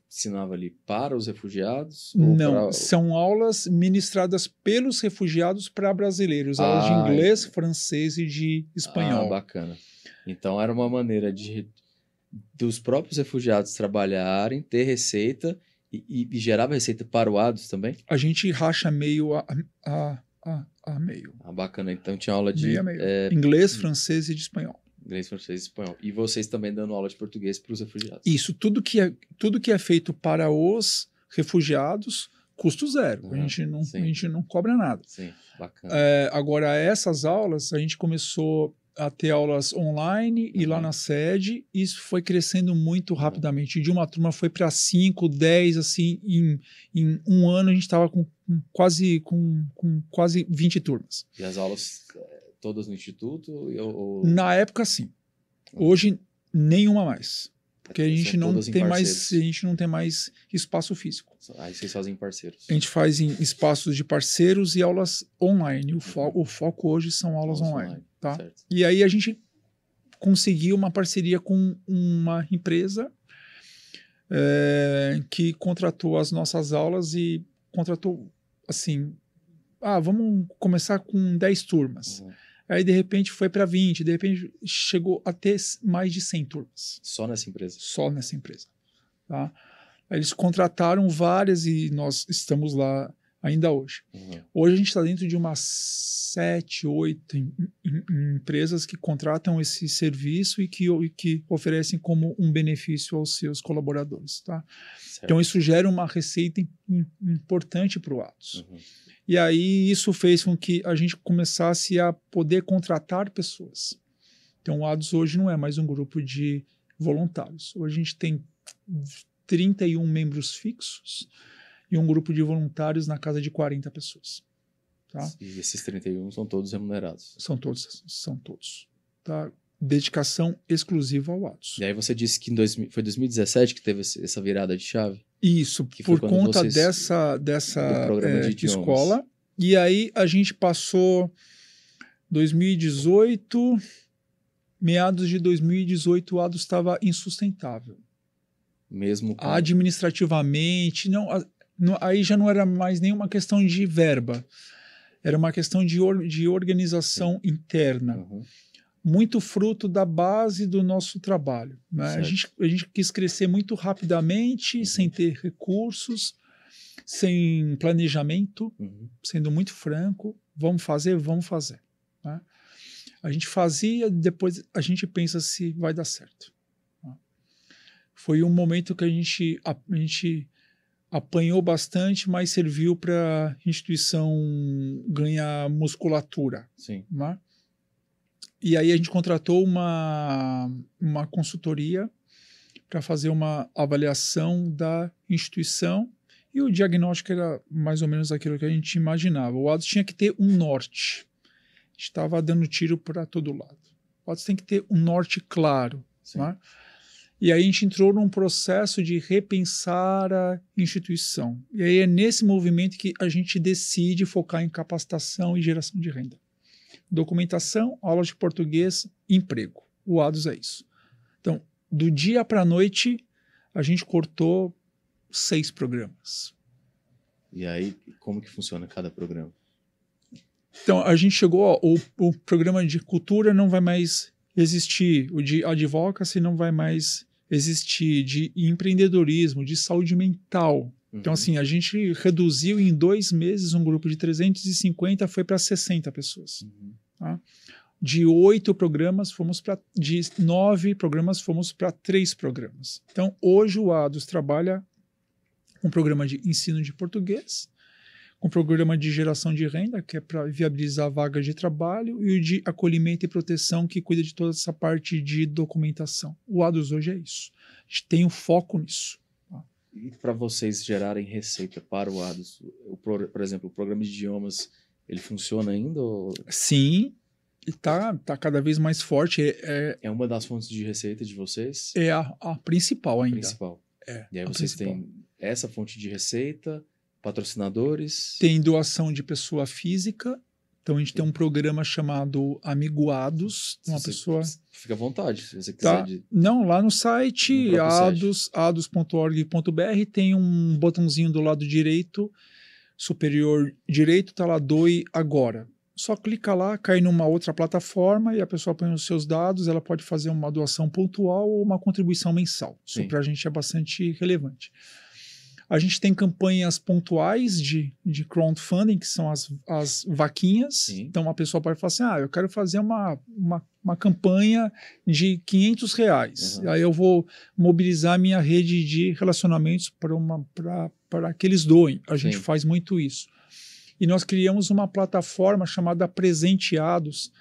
ensinava ali para os refugiados? Ou não, para... são aulas ministradas pelos refugiados para brasileiros, aulas de Ah, inglês, francês e de Ah, espanhol. bacana. Então era uma maneira dos próprios refugiados trabalharem, ter receita e gerava receita para o ADOS também? A gente racha meio a meio. Ah, bacana. Então tinha aula de Meio a meio. Inglês, francês e de espanhol. inglês, francês e espanhol. E vocês também dando aula de português para os refugiados? Isso, tudo que é feito para os refugiados, custo zero. Uhum, a gente sim. não cobra nada. Sim, bacana. Agora, essas aulas, a gente começou a ter aulas online e lá Uhum. na sede, isso foi crescendo muito rapidamente. De uma turma foi para 5, 10, assim, em um ano a gente estava com quase 20 turmas. E as aulas todas no instituto? Na época, sim. Hoje, nenhuma mais. Porque a gente São todas em parceiros. a gente não tem mais espaço físico. Aí vocês fazem em parceiros. A gente faz em espaços de parceiros e aulas online. O foco hoje são aulas online. Tá? Certo. E aí a gente conseguiu uma parceria com uma empresa que contratou as nossas aulas e contratou assim, vamos começar com 10 turmas. Uhum. Aí, de repente, foi para 20, de repente chegou a ter mais de 100 turmas. Só nessa empresa? Só nessa empresa. Tá? Aí eles contrataram várias e nós estamos lá ainda hoje. Uhum. Hoje a gente está dentro de umas 7, 8 empresas que contratam esse serviço e que oferecem como um benefício aos seus colaboradores. Tá? Então isso gera uma receita importante para o Atos. Uhum. E aí isso fez com que a gente começasse a poder contratar pessoas. Então o Atos hoje não é mais um grupo de voluntários. Hoje a gente tem 31 membros fixos e um grupo de voluntários na casa de 40 pessoas. Tá? E esses 31 são todos remunerados? São todos. Tá? Dedicação exclusiva ao Atos. E aí você disse que foi 2017 que teve essa virada de chave? Isso, que por conta dessa programa de escola. E aí a gente passou 2018, meados de 2018, o Atos estava insustentável. Mesmo com... Administrativamente, aí já não era mais nenhuma questão de verba, era uma questão de organização interna. Uhum. Muito fruto da base do nosso trabalho. Né? A gente quis crescer muito rapidamente, sem ter recursos, sem planejamento, sendo muito franco. Vamos fazer. Né? A gente fazia, depois a gente pensa se vai dar certo. Né? Foi um momento que a gente apanhou bastante, mas serviu para a instituição ganhar musculatura. Sim. Né? E aí a gente contratou uma consultoria para fazer uma avaliação da instituição e o diagnóstico era mais ou menos aquilo que a gente imaginava. O Atos tinha que ter um norte. A gente estava dando tiro para todo lado. O Atos tem que ter um norte claro. Né? E aí a gente entrou num processo de repensar a instituição. E aí é nesse movimento que a gente decide focar em capacitação e geração de renda. Documentação, aula de português, emprego. O Ados é isso. Então, do dia para a noite, a gente cortou 6 programas. E aí, como que funciona cada programa? Então, a gente chegou, o programa de cultura não vai mais existir, o de advocacy não vai mais existir, de empreendedorismo, de saúde mental. Então, assim, a gente reduziu em 2 meses um grupo de 350, foi para 60 pessoas. Tá? De 8 programas, de 9 programas, fomos para 3 programas. Então, hoje o Ados trabalha com um programa de ensino de português, com um programa de geração de renda, que é para viabilizar vagas de trabalho, e o de acolhimento e proteção, que cuida de toda essa parte de documentação. O Ados hoje é isso. A gente tem um foco nisso. E para vocês gerarem receita para o Ados, por exemplo, o programa de idiomas, ele funciona ainda? Ou... Sim, está cada vez mais forte. É uma das fontes de receita de vocês? É a principal ainda. Principal. É, e aí vocês têm essa fonte de receita, patrocinadores? Tem doação de pessoa física. Então, a gente tem um programa chamado Amigoados. Uma pessoa... Fica à vontade, se você quiser. Tá. Não, lá no site, No próprio site. ados.org.br, tem um botãozinho do lado direito, superior direito, tá lá, doe agora. Só clica lá, cai numa outra plataforma e a pessoa põe os seus dados, ela pode fazer uma doação pontual ou uma contribuição mensal. Isso para a gente é bastante relevante. A gente tem campanhas pontuais de crowdfunding, que são as vaquinhas. Sim. Então, a pessoa pode falar assim, eu quero fazer uma campanha de R$500. Uhum. Aí eu vou mobilizar minha rede de relacionamentos para que eles doem. A gente faz muito isso. E nós criamos uma plataforma chamada Presenteados,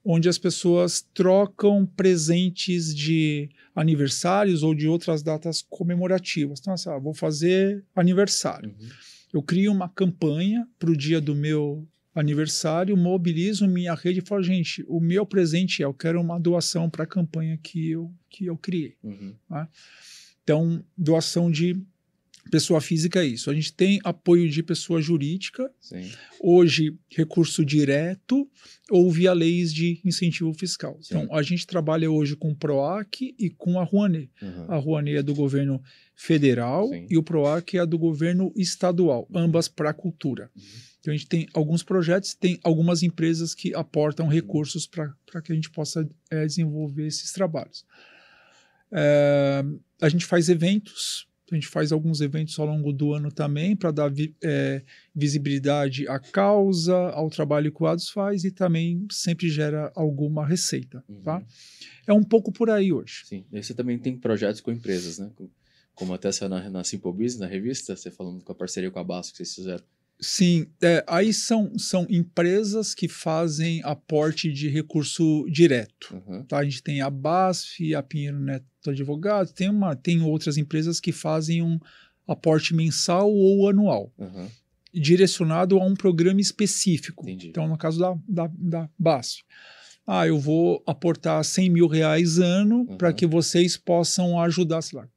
onde as pessoas trocam presentes de aniversários ou de outras datas comemorativas. Então, assim, vou fazer aniversário. Uhum. Eu crio uma campanha para o dia do meu aniversário, mobilizo minha rede e falo, gente, o meu presente eu quero uma doação para a campanha que eu criei. Uhum. Tá? Então, doação de pessoa física é isso. A gente tem apoio de pessoa jurídica, Sim. hoje recurso direto ou via leis de incentivo fiscal. Sim. Então, a gente trabalha hoje com o PROAC e com a Rouanet. Uhum. A Rouanet é do governo federal Sim. e o PROAC é do governo estadual, ambas para a cultura. Uhum. Então, a gente tem alguns projetos, tem algumas empresas que aportam recursos para que a gente possa desenvolver esses trabalhos. A gente faz eventos. A gente faz alguns eventos ao longo do ano também para dar visibilidade à causa, ao trabalho que o ADOS faz e também sempre gera alguma receita. Uhum. Tá? É um pouco por aí hoje. Sim. E você também tem projetos com empresas, né? Como até saiu na Simple Business, na revista, você falando com a parceria com a Basf que vocês fizeram. Sim, aí são empresas que fazem aporte de recurso direto. Uhum. Tá? A gente tem a Basf, a Pinheiro Neto Advogados, tem outras empresas que fazem um aporte mensal ou anual, Uhum. direcionado a um programa específico. Entendi. Então, no caso da Basf, eu vou aportar R$100 mil ano para que vocês possam ajudar, sei lá,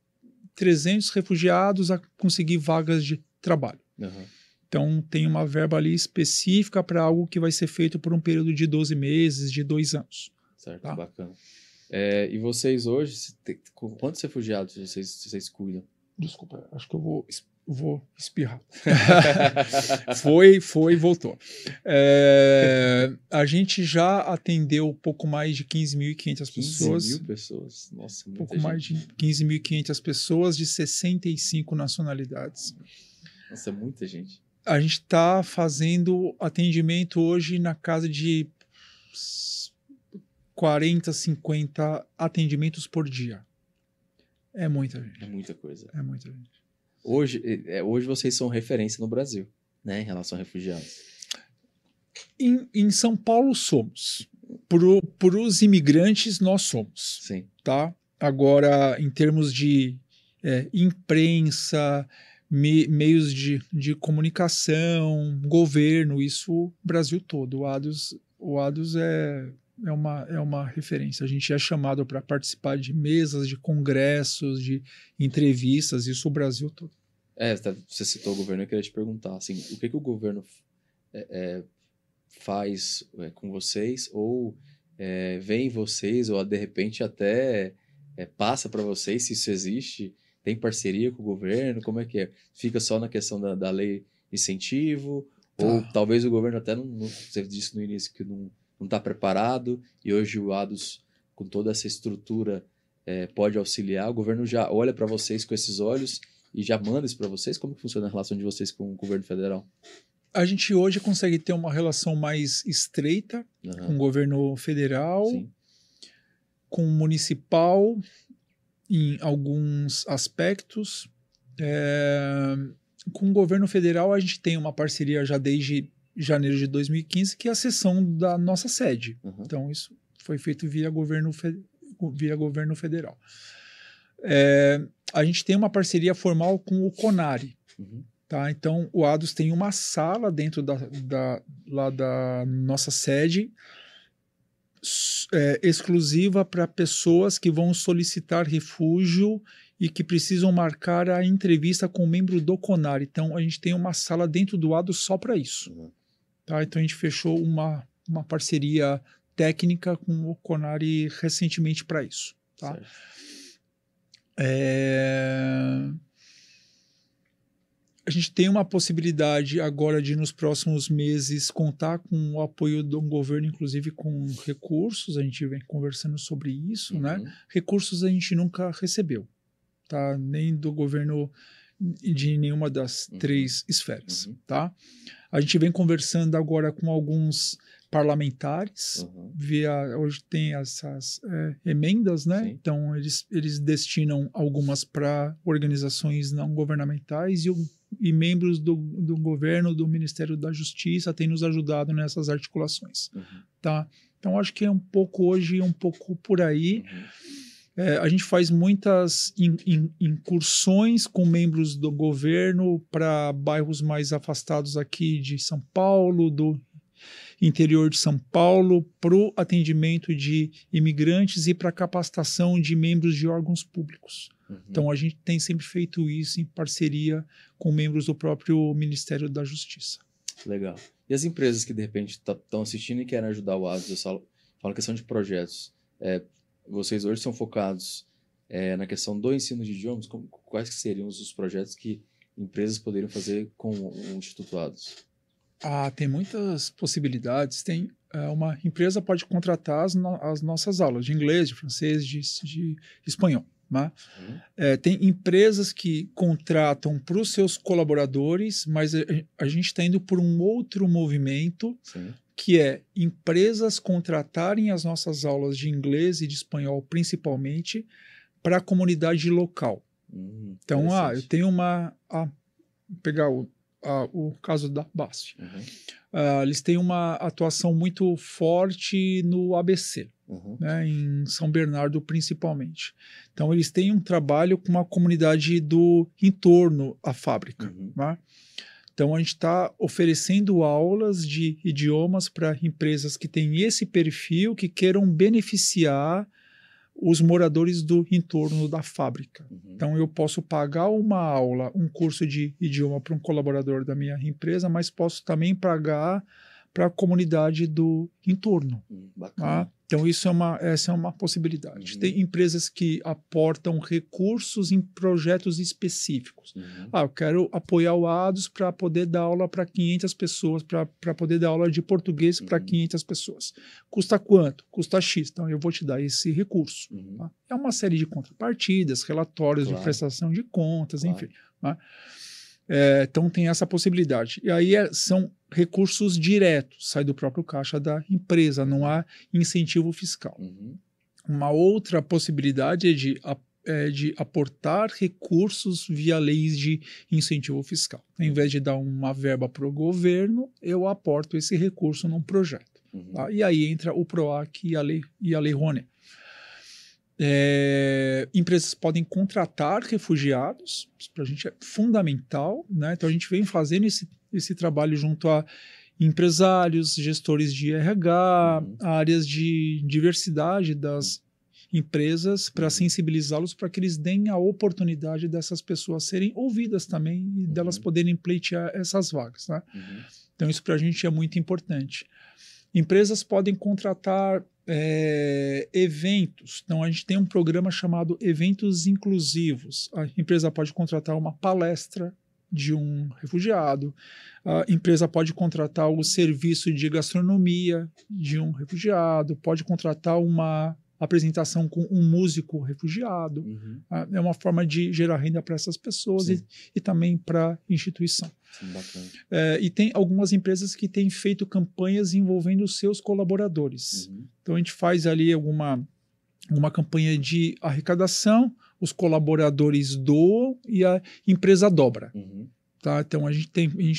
300 refugiados a conseguir vagas de trabalho. Uhum. Então, tem uma verba ali específica para algo que vai ser feito por um período de 12 meses, de 2 anos. Certo, Tá? bacana. E vocês hoje, quantos refugiados vocês cuidam? Desculpa, acho que eu vou espirrar. Foi e voltou. A gente já atendeu pouco mais de 15.500 pessoas. 15 mil pessoas? Nossa, muita pouco gente. mais de 15.500 pessoas de 65 nacionalidades. Nossa, muita gente. A gente está fazendo atendimento hoje na casa de 40, 50 atendimentos por dia. É muita gente. É muita coisa. É muita gente. Hoje vocês são referência no Brasil, né, em relação a refugiados. Em São Paulo somos. Por os imigrantes, nós somos. Sim. Tá? Agora, em termos de imprensa, meios de comunicação, governo, isso Brasil todo. O ADOS é uma referência. A gente é chamado para participar de mesas, de congressos, de entrevistas, isso o Brasil todo. Você citou o governo, eu queria te perguntar, assim, o que o governo faz com vocês, ou vem em vocês, ou de repente até passa para vocês, se isso existe, tem parceria com o governo, como é que é? Fica só na questão da lei incentivo, ou talvez o governo até não, você disse no início que não está preparado, e hoje o ADOS, com toda essa estrutura, pode auxiliar, o governo já olha para vocês com esses olhos e já manda isso para vocês? Como que funciona a relação de vocês com o governo federal? A gente hoje consegue ter uma relação mais estreita com o governo federal, Sim. com o municipal, em alguns aspectos. Com o governo federal, a gente tem uma parceria já desde janeiro de 2015, que é a cessão da nossa sede. Uhum. Então, isso foi feito via governo federal. A gente tem uma parceria formal com o CONARE. Uhum. Tá? Então, o ADOS tem uma sala dentro lá da nossa sede exclusiva para pessoas que vão solicitar refúgio e que precisam marcar a entrevista com um membro do CONAR. Então, a gente tem uma sala dentro do ADO só para isso. Uhum. Tá? Então, a gente fechou uma parceria técnica com o CONAR recentemente para isso. Tá? Certo. A gente tem uma possibilidade agora de, nos próximos meses, contar com o apoio do governo, inclusive com recursos. A gente vem conversando sobre isso, né? Recursos a gente nunca recebeu, tá? Nem do governo de nenhuma das três esferas, tá? A gente vem conversando agora com alguns parlamentares, hoje tem essas emendas, né? Sim. Então eles destinam algumas para organizações não governamentais e membros do governo, do Ministério da Justiça, têm nos ajudado nessas articulações, tá? Então acho que é um pouco hoje, um pouco por aí. A gente faz muitas incursões com membros do governo para bairros mais afastados aqui de São Paulo, do interior de São Paulo, para o atendimento de imigrantes e para capacitação de membros de órgãos públicos. Então, a gente tem sempre feito isso em parceria com membros do próprio Ministério da Justiça. Legal. E as empresas que, de repente, estão assistindo e querem ajudar o ADOS, eu falo questão de projetos. Vocês hoje são focados na questão do ensino de idiomas? Quais que seriam os projetos que empresas poderiam fazer com o Instituto ADOS? Tem muitas possibilidades. Uma empresa pode contratar as nossas aulas de inglês, de francês, de espanhol. Né? Tem empresas que contratam para os seus colaboradores, mas a gente está indo por um outro movimento, Sim. que é empresas contratarem as nossas aulas de inglês e de espanhol, principalmente, para a comunidade local. Então, eu tenho pegar o caso da BASF. Eles têm uma atuação muito forte no ABC, né, em São Bernardo principalmente. Então, eles têm um trabalho com uma comunidade do entorno à fábrica. Né? Então, a gente está oferecendo aulas de idiomas para empresas que têm esse perfil, que queiram beneficiar os moradores do entorno da fábrica. Então, eu posso pagar uma aula, um curso de idioma para um colaborador da minha empresa, mas posso também pagar para a comunidade do entorno. Tá? Então, essa é uma possibilidade. Tem empresas que aportam recursos em projetos específicos. Eu quero apoiar o ADOS para poder dar aula para 500 pessoas, para poder dar aula de português para 500 pessoas. Custa quanto? Custa X. Então, eu vou te dar esse recurso. Tá? É uma série de contrapartidas, relatórios de prestação de contas, enfim. Tá? Então, tem essa possibilidade. E aí são recursos diretos, sai do próprio caixa da empresa, não há incentivo fiscal. Uma outra possibilidade é de aportar recursos via leis de incentivo fiscal. Ao invés de dar uma verba para o governo, eu aporto esse recurso num projeto. Tá? E aí entra o PROAC e a Lei Rouanet. Empresas podem contratar refugiados, isso para a gente é fundamental, né? Então a gente vem fazendo esse trabalho junto a empresários, gestores de RH, áreas de diversidade das empresas, para sensibilizá-los para que eles deem a oportunidade dessas pessoas serem ouvidas também e delas poderem pleitear essas vagas. Né? Então isso para a gente é muito importante. Empresas podem contratar eventos. Então, a gente tem um programa chamado Eventos Inclusivos. A empresa pode contratar uma palestra de um refugiado, a empresa pode contratar o serviço de gastronomia de um refugiado, pode contratar uma apresentação com um músico refugiado. É uma forma de gerar renda para essas pessoas e também para a instituição. Bacana. E tem algumas empresas que têm feito campanhas envolvendo os seus colaboradores. Então, a gente faz ali uma campanha de arrecadação, os colaboradores doam e a empresa dobra. Tá? Então, a gente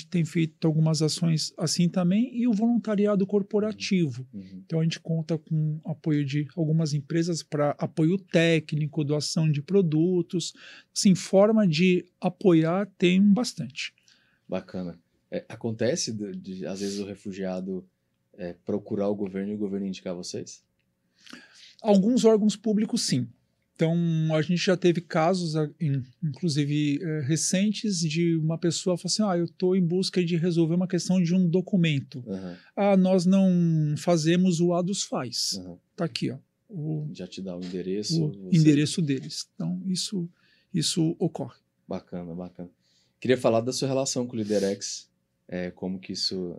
tem feito algumas ações assim também, e o voluntariado corporativo. Então, a gente conta com o apoio de algumas empresas para apoio técnico, doação de produtos. Assim, forma de apoiar tem bastante. Bacana. Acontece, às vezes, o refugiado procurar o governo e o governo indicar vocês? Alguns órgãos públicos, sim. Então, a gente já teve casos, inclusive recentes, de uma pessoa falar assim, eu estou em busca de resolver uma questão de um documento. Nós não fazemos, o ADUS faz. Está aqui, ó. Já te dá o endereço. Endereço deles. Então, isso ocorre. Bacana, bacana. Queria falar da sua relação com o Liderex, como que isso...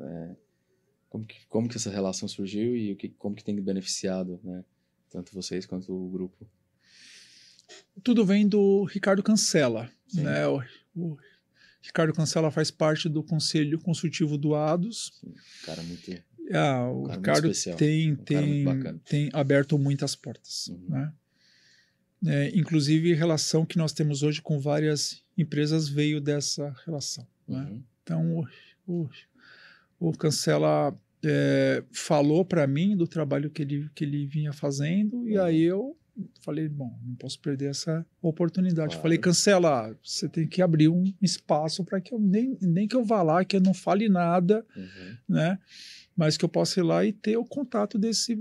Como que essa relação surgiu e como que tem beneficiado, né, tanto vocês quanto o grupo? Tudo vem do Ricardo Cancela. Né? O Ricardo Cancela faz parte do Conselho Consultivo do ADUS. Sim, cara muito... o Ricardo tem aberto muitas portas. Né? Inclusive, a relação que nós temos hoje com várias empresas veio dessa relação. Né? Então, o Cancela falou para mim do trabalho que ele vinha fazendo, e aí eu falei, bom, não posso perder essa oportunidade. Claro. Falei, Cancela, você tem que abrir um espaço para que eu nem que eu vá lá, que eu não fale nada, né? Mas que eu possa ir lá e ter o contato desse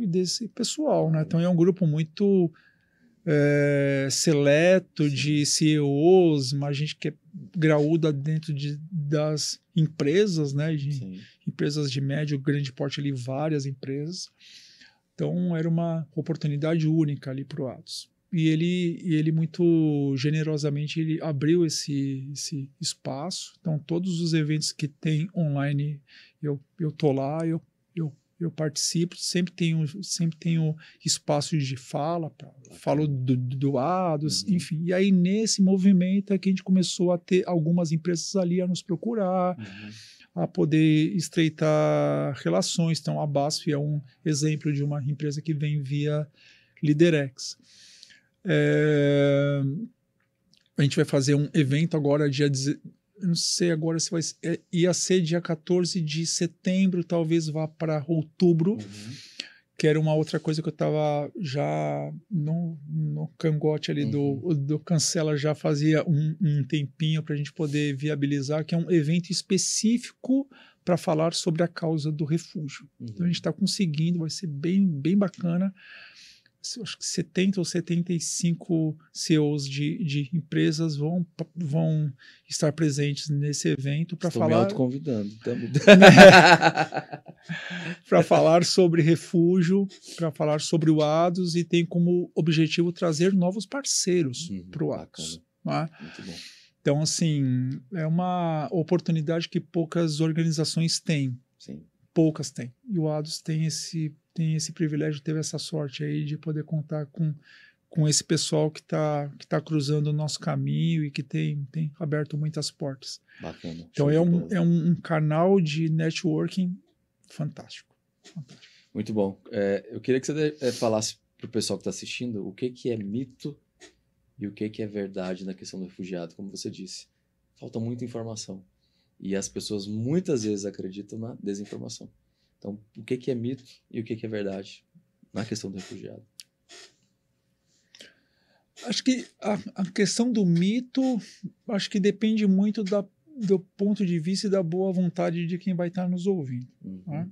pessoal, né? Então é um grupo muito seleto de CEOs, uma gente que é graúda dentro das empresas, né? Empresas de médio, grande porte ali, várias empresas. Então, era uma oportunidade única ali para o ADUS. E ele muito generosamente ele abriu esse espaço. Então, todos os eventos que tem online, eu tô lá, eu participo, sempre tenho espaços de fala, falo do ADUS, enfim. E aí, nesse movimento, é que a gente começou a ter algumas empresas ali a nos procurar, a poder estreitar relações. Então, a BASF é um exemplo de uma empresa que vem via Liderex. A gente vai fazer um evento agora, eu não sei agora se ia ser dia 14 de setembro, talvez vá para outubro, que era uma outra coisa que eu estava já no cangote ali do Cancela, já fazia um tempinho para a gente poder viabilizar, que é um evento específico para falar sobre a causa do refúgio. Então a gente está conseguindo, vai ser bem, bem bacana. Acho que 70 ou 75 CEOs de empresas vão estar presentes nesse evento para falar. Estou me autoconvidando. Para falar sobre refúgio, para falar sobre o ADUS, e tem como objetivo trazer novos parceiros para o ADUS. Né? Muito bom. Então, assim, é uma oportunidade que poucas organizações têm. Sim. Poucas têm. E o ADUS tem esse privilégio, teve essa sorte aí de poder contar com esse pessoal que tá cruzando o nosso caminho e que tem aberto muitas portas. Bacana. Então é um canal de networking fantástico. Muito bom. Eu queria que você falasse para o pessoal que está assistindo o que é mito e o que é verdade na questão do refugiado. Como você disse, falta muita informação. E as pessoas muitas vezes acreditam na desinformação. Então, o que é mito e o que é verdade na questão do refugiado? Acho que a questão do mito, acho que depende muito do ponto de vista e da boa vontade de quem vai estar nos ouvindo. Né?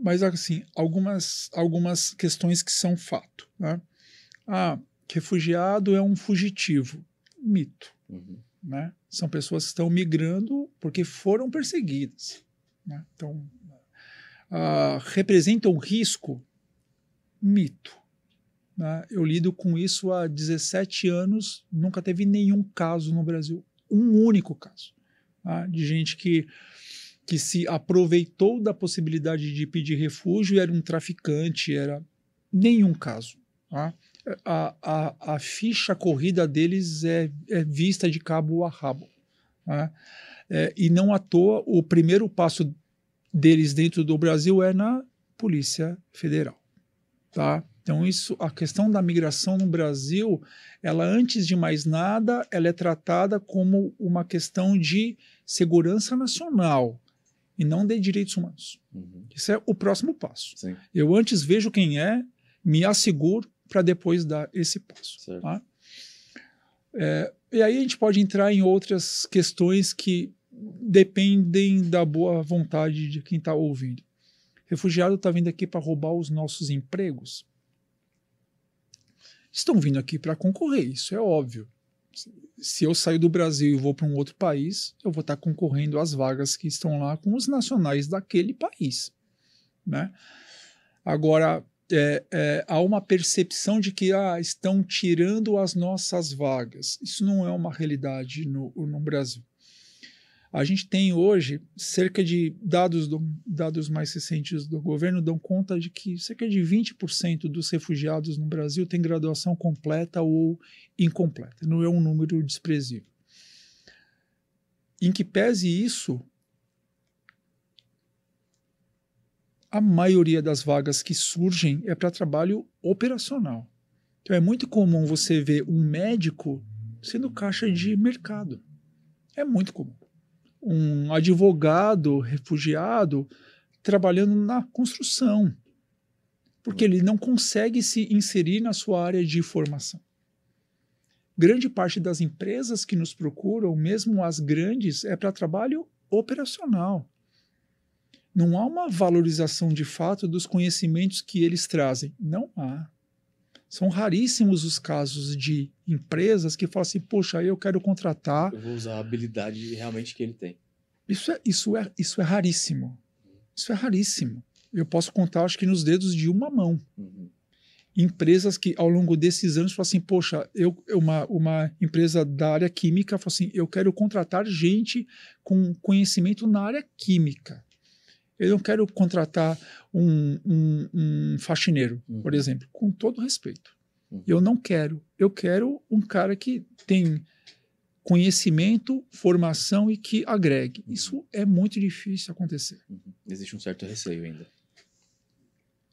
Mas, assim, algumas questões que são fato. Né? Refugiado é um fugitivo. Mito. Né? São pessoas que estão migrando porque foram perseguidas. Né? Então, representa um risco? Mito. Né? Eu lido com isso há 17 anos, nunca teve nenhum caso no Brasil, um único caso, tá? De gente que se aproveitou da possibilidade de pedir refúgio e era um traficante, era nenhum caso. Tá? A ficha corrida deles é vista de cabo a rabo. Tá? E não à toa, o primeiro passo deles dentro do Brasil é na Polícia Federal. Tá? Então, a questão da migração no Brasil, ela, antes de mais nada, ela é tratada como uma questão de segurança nacional e não de direitos humanos. Isso é o próximo passo. Sim. Eu antes vejo quem me asseguro para depois dar esse passo. Tá? E aí a gente pode entrar em outras questões que dependem da boa vontade de quem está ouvindo. Refugiado está vindo aqui para roubar os nossos empregos? estão vindo aqui para concorrer, isso é óbvio. Se eu saio do Brasil e vou para um outro país, eu vou estar concorrendo às vagas que estão lá com os nacionais daquele país, né? Agora, há uma percepção de que estão tirando as nossas vagas. Isso não é uma realidade no Brasil. A gente tem hoje cerca de dados mais recentes do governo dão conta de que cerca de 20% dos refugiados no Brasil têm graduação completa ou incompleta. Não é um número desprezível. Em que pese isso, a maioria das vagas que surgem é para trabalho operacional. Então é muito comum você ver um médico sendo caixa de mercado. É muito comum. Um advogado refugiado trabalhando na construção, porque ele não consegue se inserir na sua área de formação. Grande parte das empresas que nos procuram, mesmo as grandes, é para trabalho operacional. Não há uma valorização de fato dos conhecimentos que eles trazem. Não há. São raríssimos os casos de empresas que falam assim, poxa, eu quero contratar... Eu vou usar a habilidade realmente que ele tem. Isso é raríssimo. Isso é raríssimo. Eu posso contar, acho que nos dedos de uma mão. Uhum. Empresas que, ao longo desses anos, falam assim, poxa, uma empresa da área química fala assim, eu quero contratar gente com conhecimento na área química. Eu não quero contratar um faxineiro, por exemplo, com todo respeito. Eu não quero. Eu quero um cara que tem conhecimento, formação e que agregue. Isso é muito difícil acontecer. Existe um certo receio ainda.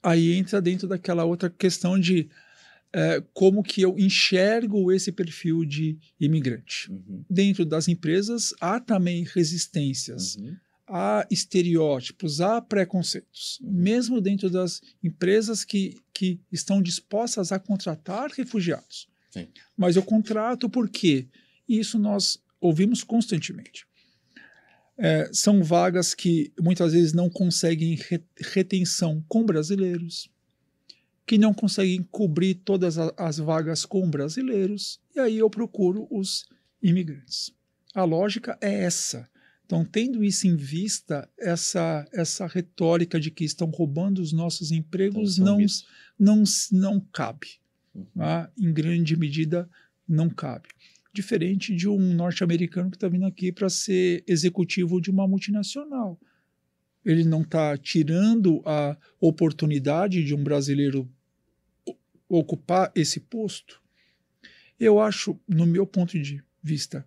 Aí entra dentro daquela outra questão de como que eu enxergo esse perfil de imigrante. Dentro das empresas há também resistências. Há estereótipos, há preconceitos. Mesmo dentro das empresas que estão dispostas a contratar refugiados. Sim. Mas eu contrato por quê? Isso nós ouvimos constantemente. São vagas que muitas vezes não conseguem retenção com brasileiros, que não conseguem cobrir todas as vagas com brasileiros, e aí eu procuro os imigrantes. A lógica é essa. Então, tendo isso em vista, essa retórica de que estão roubando os nossos empregos não cabe. Tá? Em grande medida, não cabe. Diferente de um norte-americano que está vindo aqui para ser executivo de uma multinacional. Ele não está tirando a oportunidade de um brasileiro ocupar esse posto. Eu acho, no meu ponto de vista,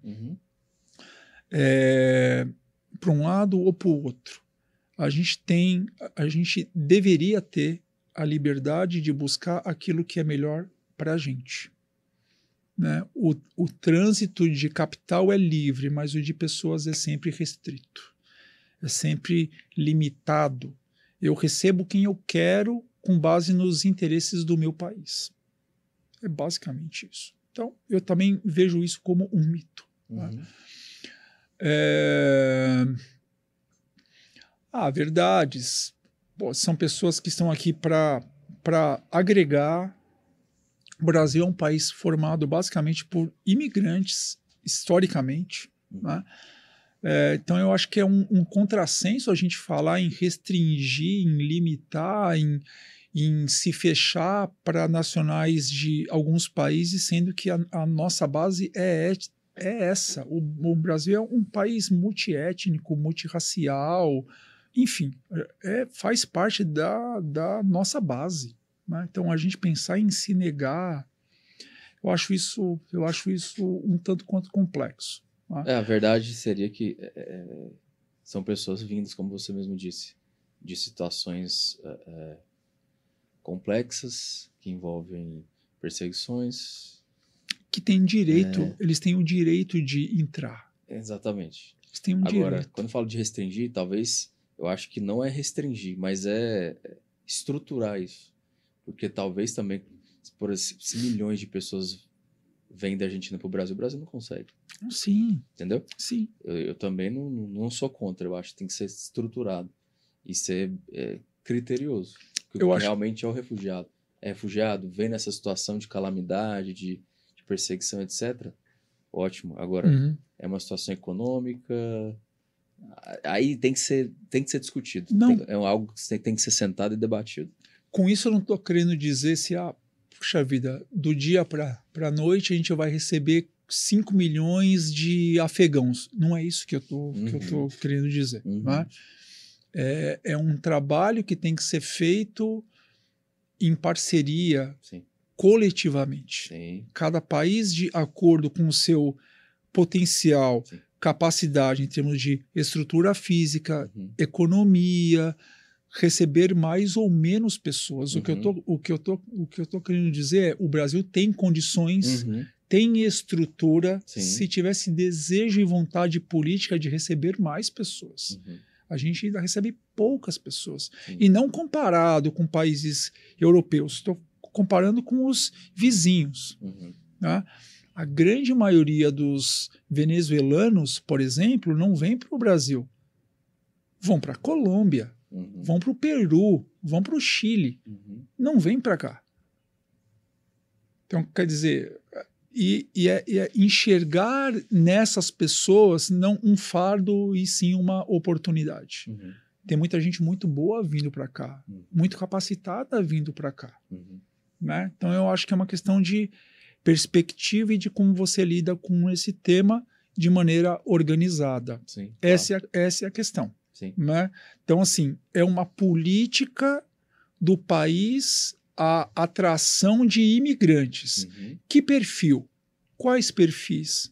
para um lado ou para o outro, a gente deveria ter a liberdade de buscar aquilo que é melhor para a gente. Né? O trânsito de capital é livre, mas o de pessoas é sempre restrito, é sempre limitado. Eu recebo quem eu quero com base nos interesses do meu país. É basicamente isso. Então, eu também vejo isso como um mito. Né? Verdades. São pessoas que estão aqui para agregar. O Brasil é um país formado basicamente por imigrantes, historicamente. Né? Então, eu acho que é um contrassenso a gente falar em restringir, em limitar, em se fechar para nacionais de alguns países, sendo que a nossa base é essa. O Brasil é um país multiétnico, multirracial, enfim, faz parte da nossa base. Né? Então, a gente pensar em se negar, eu acho isso um tanto quanto complexo. Né? A verdade seria que são pessoas vindas, como você mesmo disse, de situações complexas, que envolvem perseguições. Que têm direito, eles têm o direito de entrar. Exatamente. Eles têm Agora, direito. quando eu falo de restringir, talvez, eu acho que não é restringir, mas é estruturar isso. Porque talvez também, se milhões de pessoas vêm da Argentina para o Brasil não consegue. Sim. Entendeu? Sim. Eu também não sou contra, eu acho que tem que ser estruturado e ser criterioso. Porque realmente é o refugiado. é refugiado, vem nessa situação de calamidade, de perseguição, etc., ótimo. Agora, Uhum. é uma situação econômica, aí tem que ser discutido. Não. É algo que tem que ser sentado e debatido. Com isso eu não estou querendo dizer se, puxa vida, do dia para a noite a gente vai receber 5 milhões de afegãos. Não é isso que eu tô querendo dizer. Uhum. Né? É um trabalho que tem que ser feito em parceria, Sim. coletivamente. Sim. Cada país de acordo com o seu potencial, Sim. capacidade em termos de estrutura física, Uhum. economia, receber mais ou menos pessoas. Uhum. O que eu tô querendo dizer é o Brasil tem condições, Uhum. tem estrutura, Sim. se tivesse desejo e vontade política de receber mais pessoas. Uhum. A gente ainda recebe poucas pessoas. Sim. E não comparado com países europeus, estou comparando com os vizinhos. Uhum. Né? A grande maioria dos venezuelanos, por exemplo, não vem para o Brasil. Vão para a Colômbia, Uhum. vão para o Peru, vão para o Chile. Uhum. Não vem para cá. Então, quer dizer, é enxergar nessas pessoas não um fardo e sim uma oportunidade. Uhum. Tem muita gente muito boa vindo para cá, muito capacitada vindo para cá. Uhum. Né? Então, eu acho que é uma questão de perspectiva e de como você lida com esse tema de maneira organizada. Sim, essa é a questão. Sim. Né? Então, assim, é uma política do país a atração de imigrantes. Uhum. Que perfil? Quais perfis?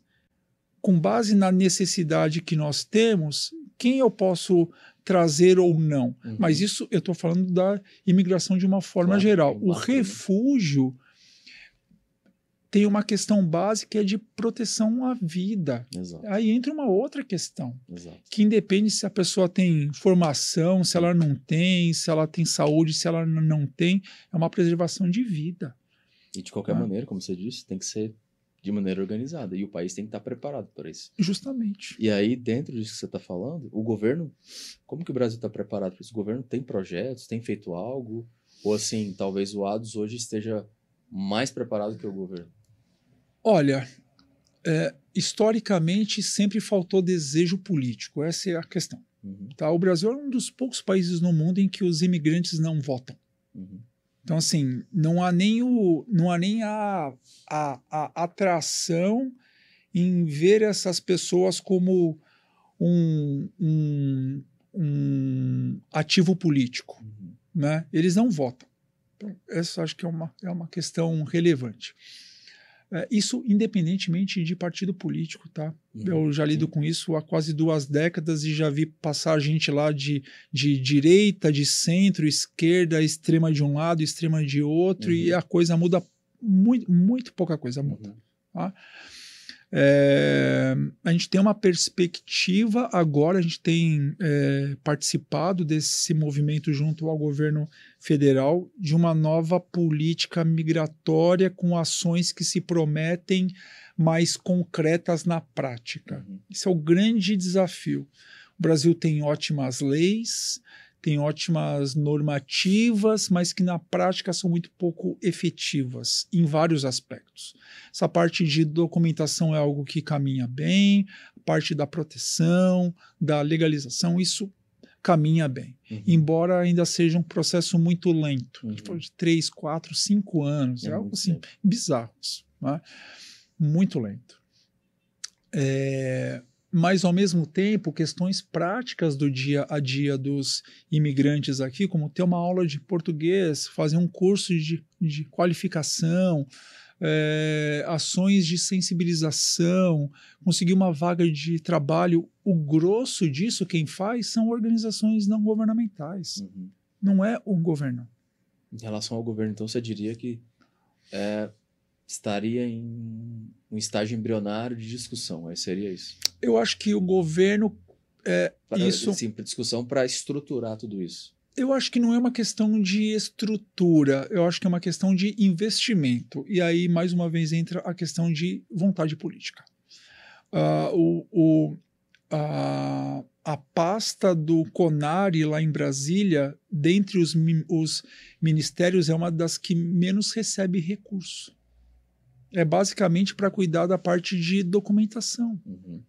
Com base na necessidade que nós temos, quem eu posso trazer ou não? Uhum. Mas isso eu estou falando da imigração de uma forma geral. O refúgio tem uma questão básica que é de proteção à vida. Exato. Aí entra uma outra questão, Exato. que independe se a pessoa tem formação, se ela não tem, se ela tem saúde, se ela não tem, é uma preservação de vida. E de qualquer maneira, como você disse, tem que ser de maneira organizada. E o país tem que estar preparado para isso. Justamente. E aí, dentro disso que você está falando, o governo, como que o Brasil está preparado para isso? O governo tem projetos, tem feito algo? Ou assim, talvez o ADOS hoje esteja mais preparado que o governo? Olha, historicamente sempre faltou desejo político, essa é a questão. Uhum. Tá? O Brasil é um dos poucos países no mundo em que os imigrantes não votam. Uhum. Então, assim, não há nem a atração em ver essas pessoas como um ativo político. Uhum. Né? Eles não votam. Então, essa acho que é uma questão relevante. Isso independentemente de partido político, tá? Uhum. Eu já lido com isso há quase 2 décadas e já vi passar gente lá de direita, de centro, esquerda, extrema de um lado, extrema de outro, e a coisa muda, muito pouca coisa muda. Tá? A gente tem uma perspectiva agora, a gente tem participado desse movimento junto ao governo federal de uma nova política migratória com ações que se prometem mais concretas na prática. Esse é o grande desafio. O Brasil tem ótimas leis, tem ótimas normativas, mas que na prática são muito pouco efetivas em vários aspectos. Essa parte de documentação é algo que caminha bem, a parte da proteção, da legalização, isso caminha bem, embora ainda seja um processo muito lento, de 3, 4, 5 anos, é algo assim, bizarro isso, né? Muito lento. Mas, ao mesmo tempo, questões práticas do dia a dia dos imigrantes aqui, como ter uma aula de português, fazer um curso de qualificação, ações de sensibilização, conseguir uma vaga de trabalho, o grosso disso, quem faz, são organizações não governamentais. Não é o governo. Em relação ao governo, então, você diria que estaria em um estágio embrionário de discussão, aí seria isso? Eu acho que o governo... Sim, para discussão, para estruturar tudo isso. Eu acho que não é uma questão de estrutura, eu acho que é uma questão de investimento. E aí, mais uma vez, entra a questão de vontade política. A a pasta do CONARE lá em Brasília, dentre os ministérios, é uma das que menos recebe recurso. É basicamente para cuidar da parte de documentação. Uhum.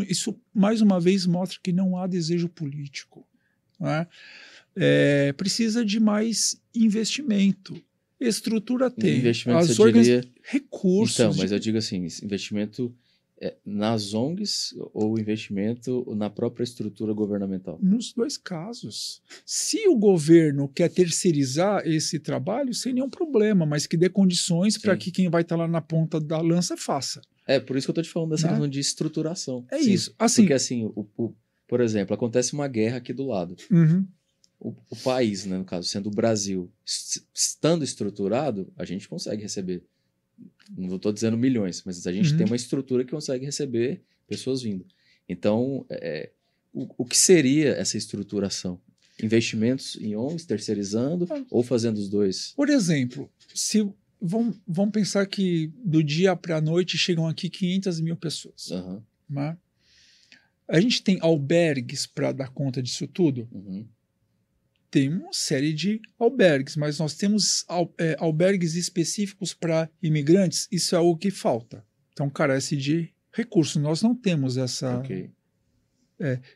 Isso, mais uma vez, mostra que não há desejo político. Né? Precisa de mais investimento. Estrutura tem. Investimento, você diria... Recursos. Então, mas eu digo assim, investimento nas ONGs ou investimento na própria estrutura governamental? Nos dois casos. Se o governo quer terceirizar esse trabalho, sem nenhum problema, mas que dê condições para que quem vai estar lá na ponta da lança faça. Por isso que eu estou te falando dessa questão de estruturação. É isso. Assim, porque assim, por exemplo, acontece uma guerra aqui do lado. Uhum. O país, né, no caso, sendo o Brasil, estando estruturado, a gente consegue receber. Não estou dizendo milhões, mas a gente tem uma estrutura que consegue receber pessoas vindo. Então, o que seria essa estruturação? Investimentos em ONGs, terceirizando ou fazendo os dois? Por exemplo, vamos pensar que do dia para a noite chegam aqui 500 mil pessoas. Uhum. Né? A gente tem albergues para dar conta disso tudo? Uhum. Tem uma série de albergues, mas nós temos albergues específicos para imigrantes, isso é algo que falta. Então carece de recursos. Nós não temos essa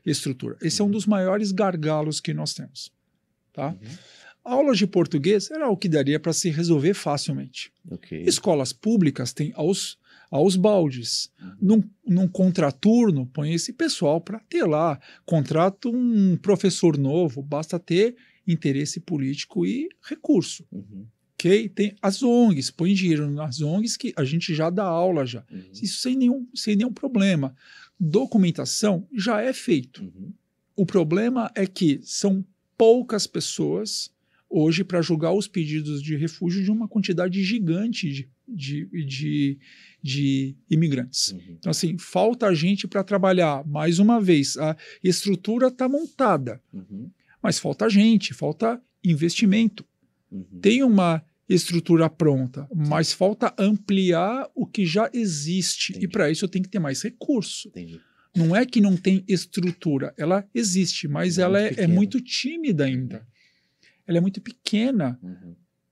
estrutura. Esse é um dos maiores gargalos que nós temos. Tá? Aulas de português era o que daria para se resolver facilmente. Escolas públicas têm aos baldes. Num contraturno, põe esse pessoal para ter lá. Contrata um professor novo, basta ter interesse político e recurso. Okay? Tem as ONGs, põe dinheiro nas ONGs que a gente já dá aula já. Isso sem nenhum problema. Documentação já é feito. O problema é que são poucas pessoas hoje para julgar os pedidos de refúgio de uma quantidade gigante de imigrantes. Então, assim, falta gente para trabalhar. Mais uma vez, a estrutura está montada, mas falta gente, falta investimento. Tem uma estrutura pronta, mas falta ampliar o que já existe. E para isso tem que ter mais recurso. Não é que não tem estrutura, ela existe, mas ela é muito tímida ainda. Ela é muito pequena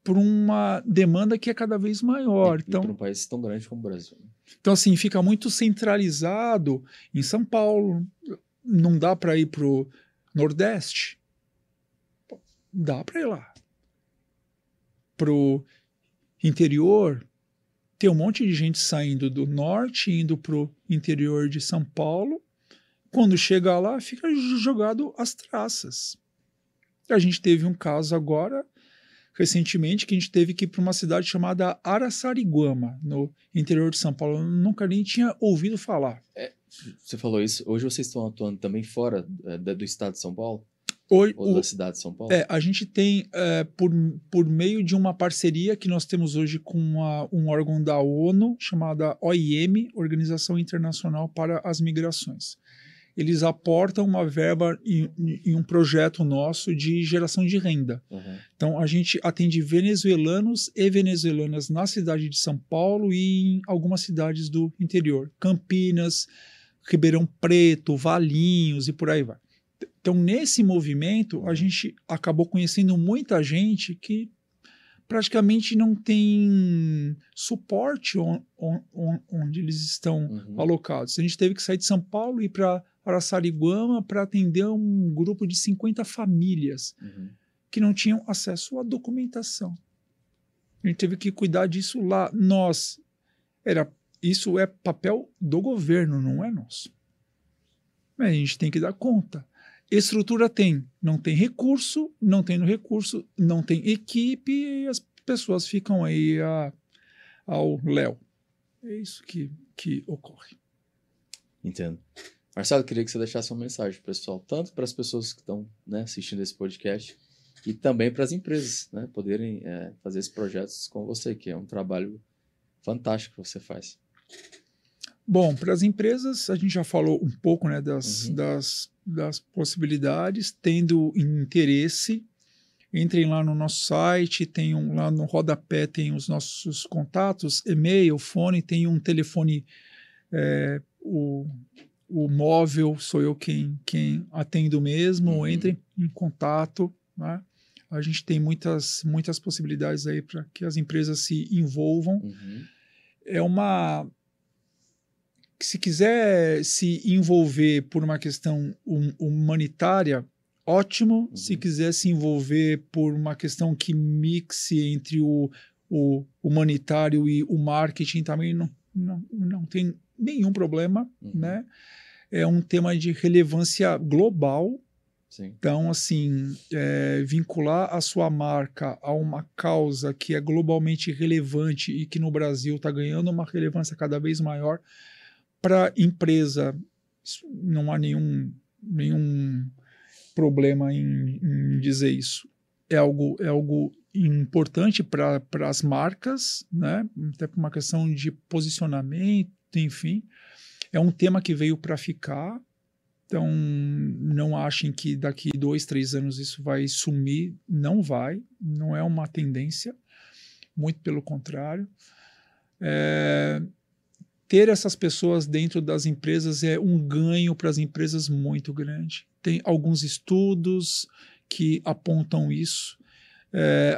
por uma demanda que é cada vez maior. Então, para um país tão grande como o Brasil. Então, assim, fica muito centralizado em São Paulo. Não dá para ir para o Nordeste? Dá para ir lá. Para o interior, tem um monte de gente saindo do norte, indo para o interior de São Paulo. Quando chega lá, fica jogado às traças. A gente teve um caso agora, recentemente, que a gente teve que ir para uma cidade chamada Araçariguama, no interior de São Paulo. Eu nunca nem tinha ouvido falar. Você falou isso. Hoje vocês estão atuando também fora do estado de São Paulo? Ou da cidade de São Paulo? A gente tem, por meio de uma parceria que nós temos hoje com um órgão da ONU, chamada OIM, Organização Internacional para as Migrações. Eles aportam uma verba em um projeto nosso de geração de renda. Então, a gente atende venezuelanos e venezuelanas na cidade de São Paulo e em algumas cidades do interior. Campinas, Ribeirão Preto, Valinhos e por aí vai. Então, nesse movimento, a gente acabou conhecendo muita gente que praticamente não tem suporte onde eles estão alocados. A gente teve que sair de São Paulo e ir para Araçariguama para atender um grupo de 50 famílias que não tinham acesso à documentação. A gente teve que cuidar disso lá. Isso é papel do governo, não é nosso. Mas a gente tem que dar conta. Estrutura tem, não tem recurso, não tem equipe e as pessoas ficam aí ao léu. É isso que ocorre. Entendo. Marcelo, queria que você deixasse uma mensagem pro pessoal, tanto para as pessoas que estão assistindo esse podcast e também para as empresas, poderem fazer esses projetos com você, que é um trabalho fantástico que você faz. Bom, para as empresas, a gente já falou um pouco das possibilidades. Tendo interesse, entrem lá no nosso site, lá no rodapé tem os nossos contatos, e-mail, fone, tem um telefone, o o móvel sou eu quem atendo mesmo, Uhum. entre em contato, né? A gente tem muitas possibilidades aí para que as empresas se envolvam. Uhum. Se quiser se envolver por uma questão humanitária, ótimo. Uhum. Se quiser se envolver por uma questão que mixe entre o humanitário e o marketing, também não tem nenhum problema, Uhum. né? É um tema de relevância global. Sim. Então, assim, vincular a sua marca a uma causa que é globalmente relevante e que no Brasil está ganhando uma relevância cada vez maior para a empresa, não há nenhum problema em dizer isso. É algo importante para as marcas, né? Até por uma questão de posicionamento, enfim. É um tema que veio para ficar. Então, não achem que daqui 2, 3 anos isso vai sumir. Não vai. Não é uma tendência. Muito pelo contrário. Ter essas pessoas dentro das empresas é um ganho para as empresas muito grande. Tem alguns estudos que apontam isso.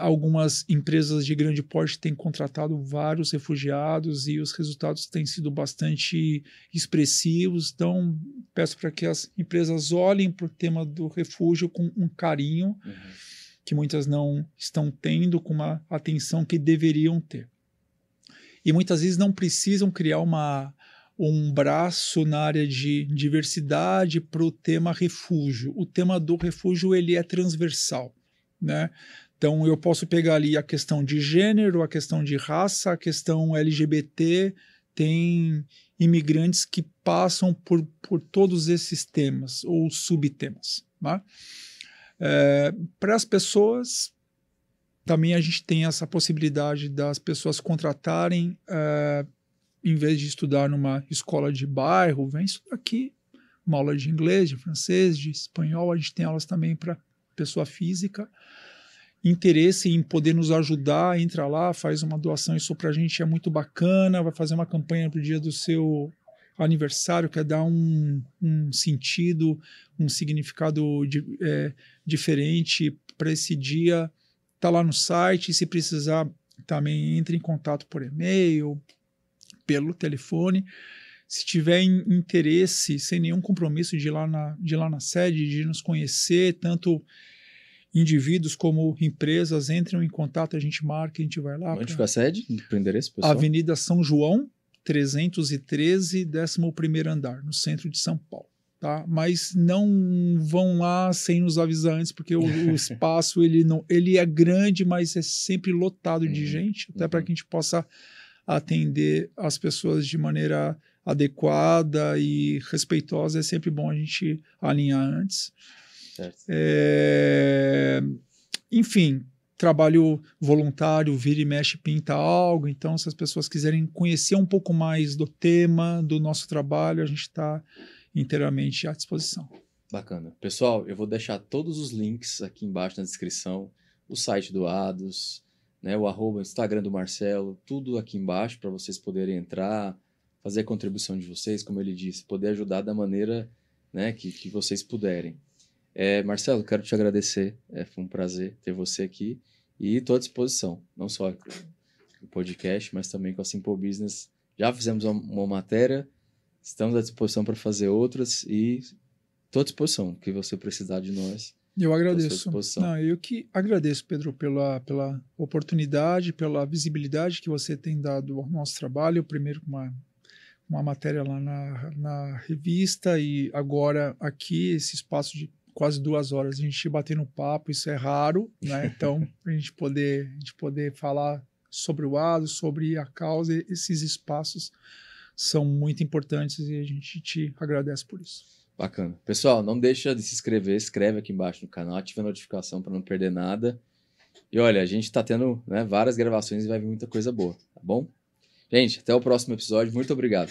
Algumas empresas de grande porte têm contratado vários refugiados e os resultados têm sido bastante expressivos. Então, peço para que as empresas olhem para o tema do refúgio com um carinho, que muitas não estão tendo, com uma atenção que deveriam ter. E muitas vezes não precisam criar um braço na área de diversidade para o tema refúgio. O tema do refúgio ele é transversal, né? Então, eu posso pegar ali a questão de gênero, a questão de raça, a questão LGBT, tem imigrantes que passam por todos esses temas ou subtemas. Né? Para as pessoas, também a gente tem essa possibilidade das pessoas contratarem, em vez de estudar numa escola de bairro, vem estudar aqui, uma aula de inglês, de francês, de espanhol, a gente tem aulas também para pessoa física. Interesse em poder nos ajudar, entra lá, faz uma doação, isso para a gente é muito bacana, vai fazer uma campanha para o dia do seu aniversário, quer dar um sentido, um significado diferente para esse dia, está lá no site, se precisar também entre em contato por e-mail, pelo telefone. Se tiver interesse, sem nenhum compromisso de ir lá na sede, de nos conhecer, tanto indivíduos como empresas, entram em contato, a gente marca, a gente vai lá. Onde fica a sede? Para o endereço, pessoal? Avenida São João, 313, 11º andar, no centro de São Paulo. Tá? Mas não vão lá sem nos avisar antes, porque o espaço ele é grande, mas é sempre lotado de gente, até para que a gente possa atender as pessoas de maneira adequada e respeitosa. É sempre bom a gente alinhar antes. Enfim, trabalho voluntário, vira e mexe, pinta algo. Então, se as pessoas quiserem conhecer um pouco mais do tema, do nosso trabalho, a gente está inteiramente à disposição. Bacana. Pessoal, eu vou deixar todos os links aqui embaixo na descrição, o site do Ados, né, o Instagram do Marcelo, tudo aqui embaixo para vocês poderem entrar, fazer a contribuição de vocês, como ele disse, poder ajudar da maneira, né, que vocês puderem. Marcelo, quero te agradecer, foi um prazer ter você aqui e estou à disposição, não só no podcast, mas também com a Simple Business. Já fizemos uma matéria, estamos à disposição para fazer outras e estou à disposição, que você precisar de nós. Eu agradeço. Eu que agradeço, Pedro, pela oportunidade, pela visibilidade que você tem dado ao nosso trabalho, primeiro com uma matéria lá na revista e agora aqui, esse espaço de quase 2 horas, a gente batendo papo, isso é raro, né? Então, a gente poder falar sobre o Ados, sobre a causa, esses espaços são muito importantes e a gente te agradece por isso. Bacana. Pessoal, não deixa de se inscrever, escreve aqui embaixo no canal, ativa a notificação para não perder nada. E olha, a gente está tendo, né, várias gravações e vai vir muita coisa boa, tá bom? Gente, até o próximo episódio. Muito obrigado.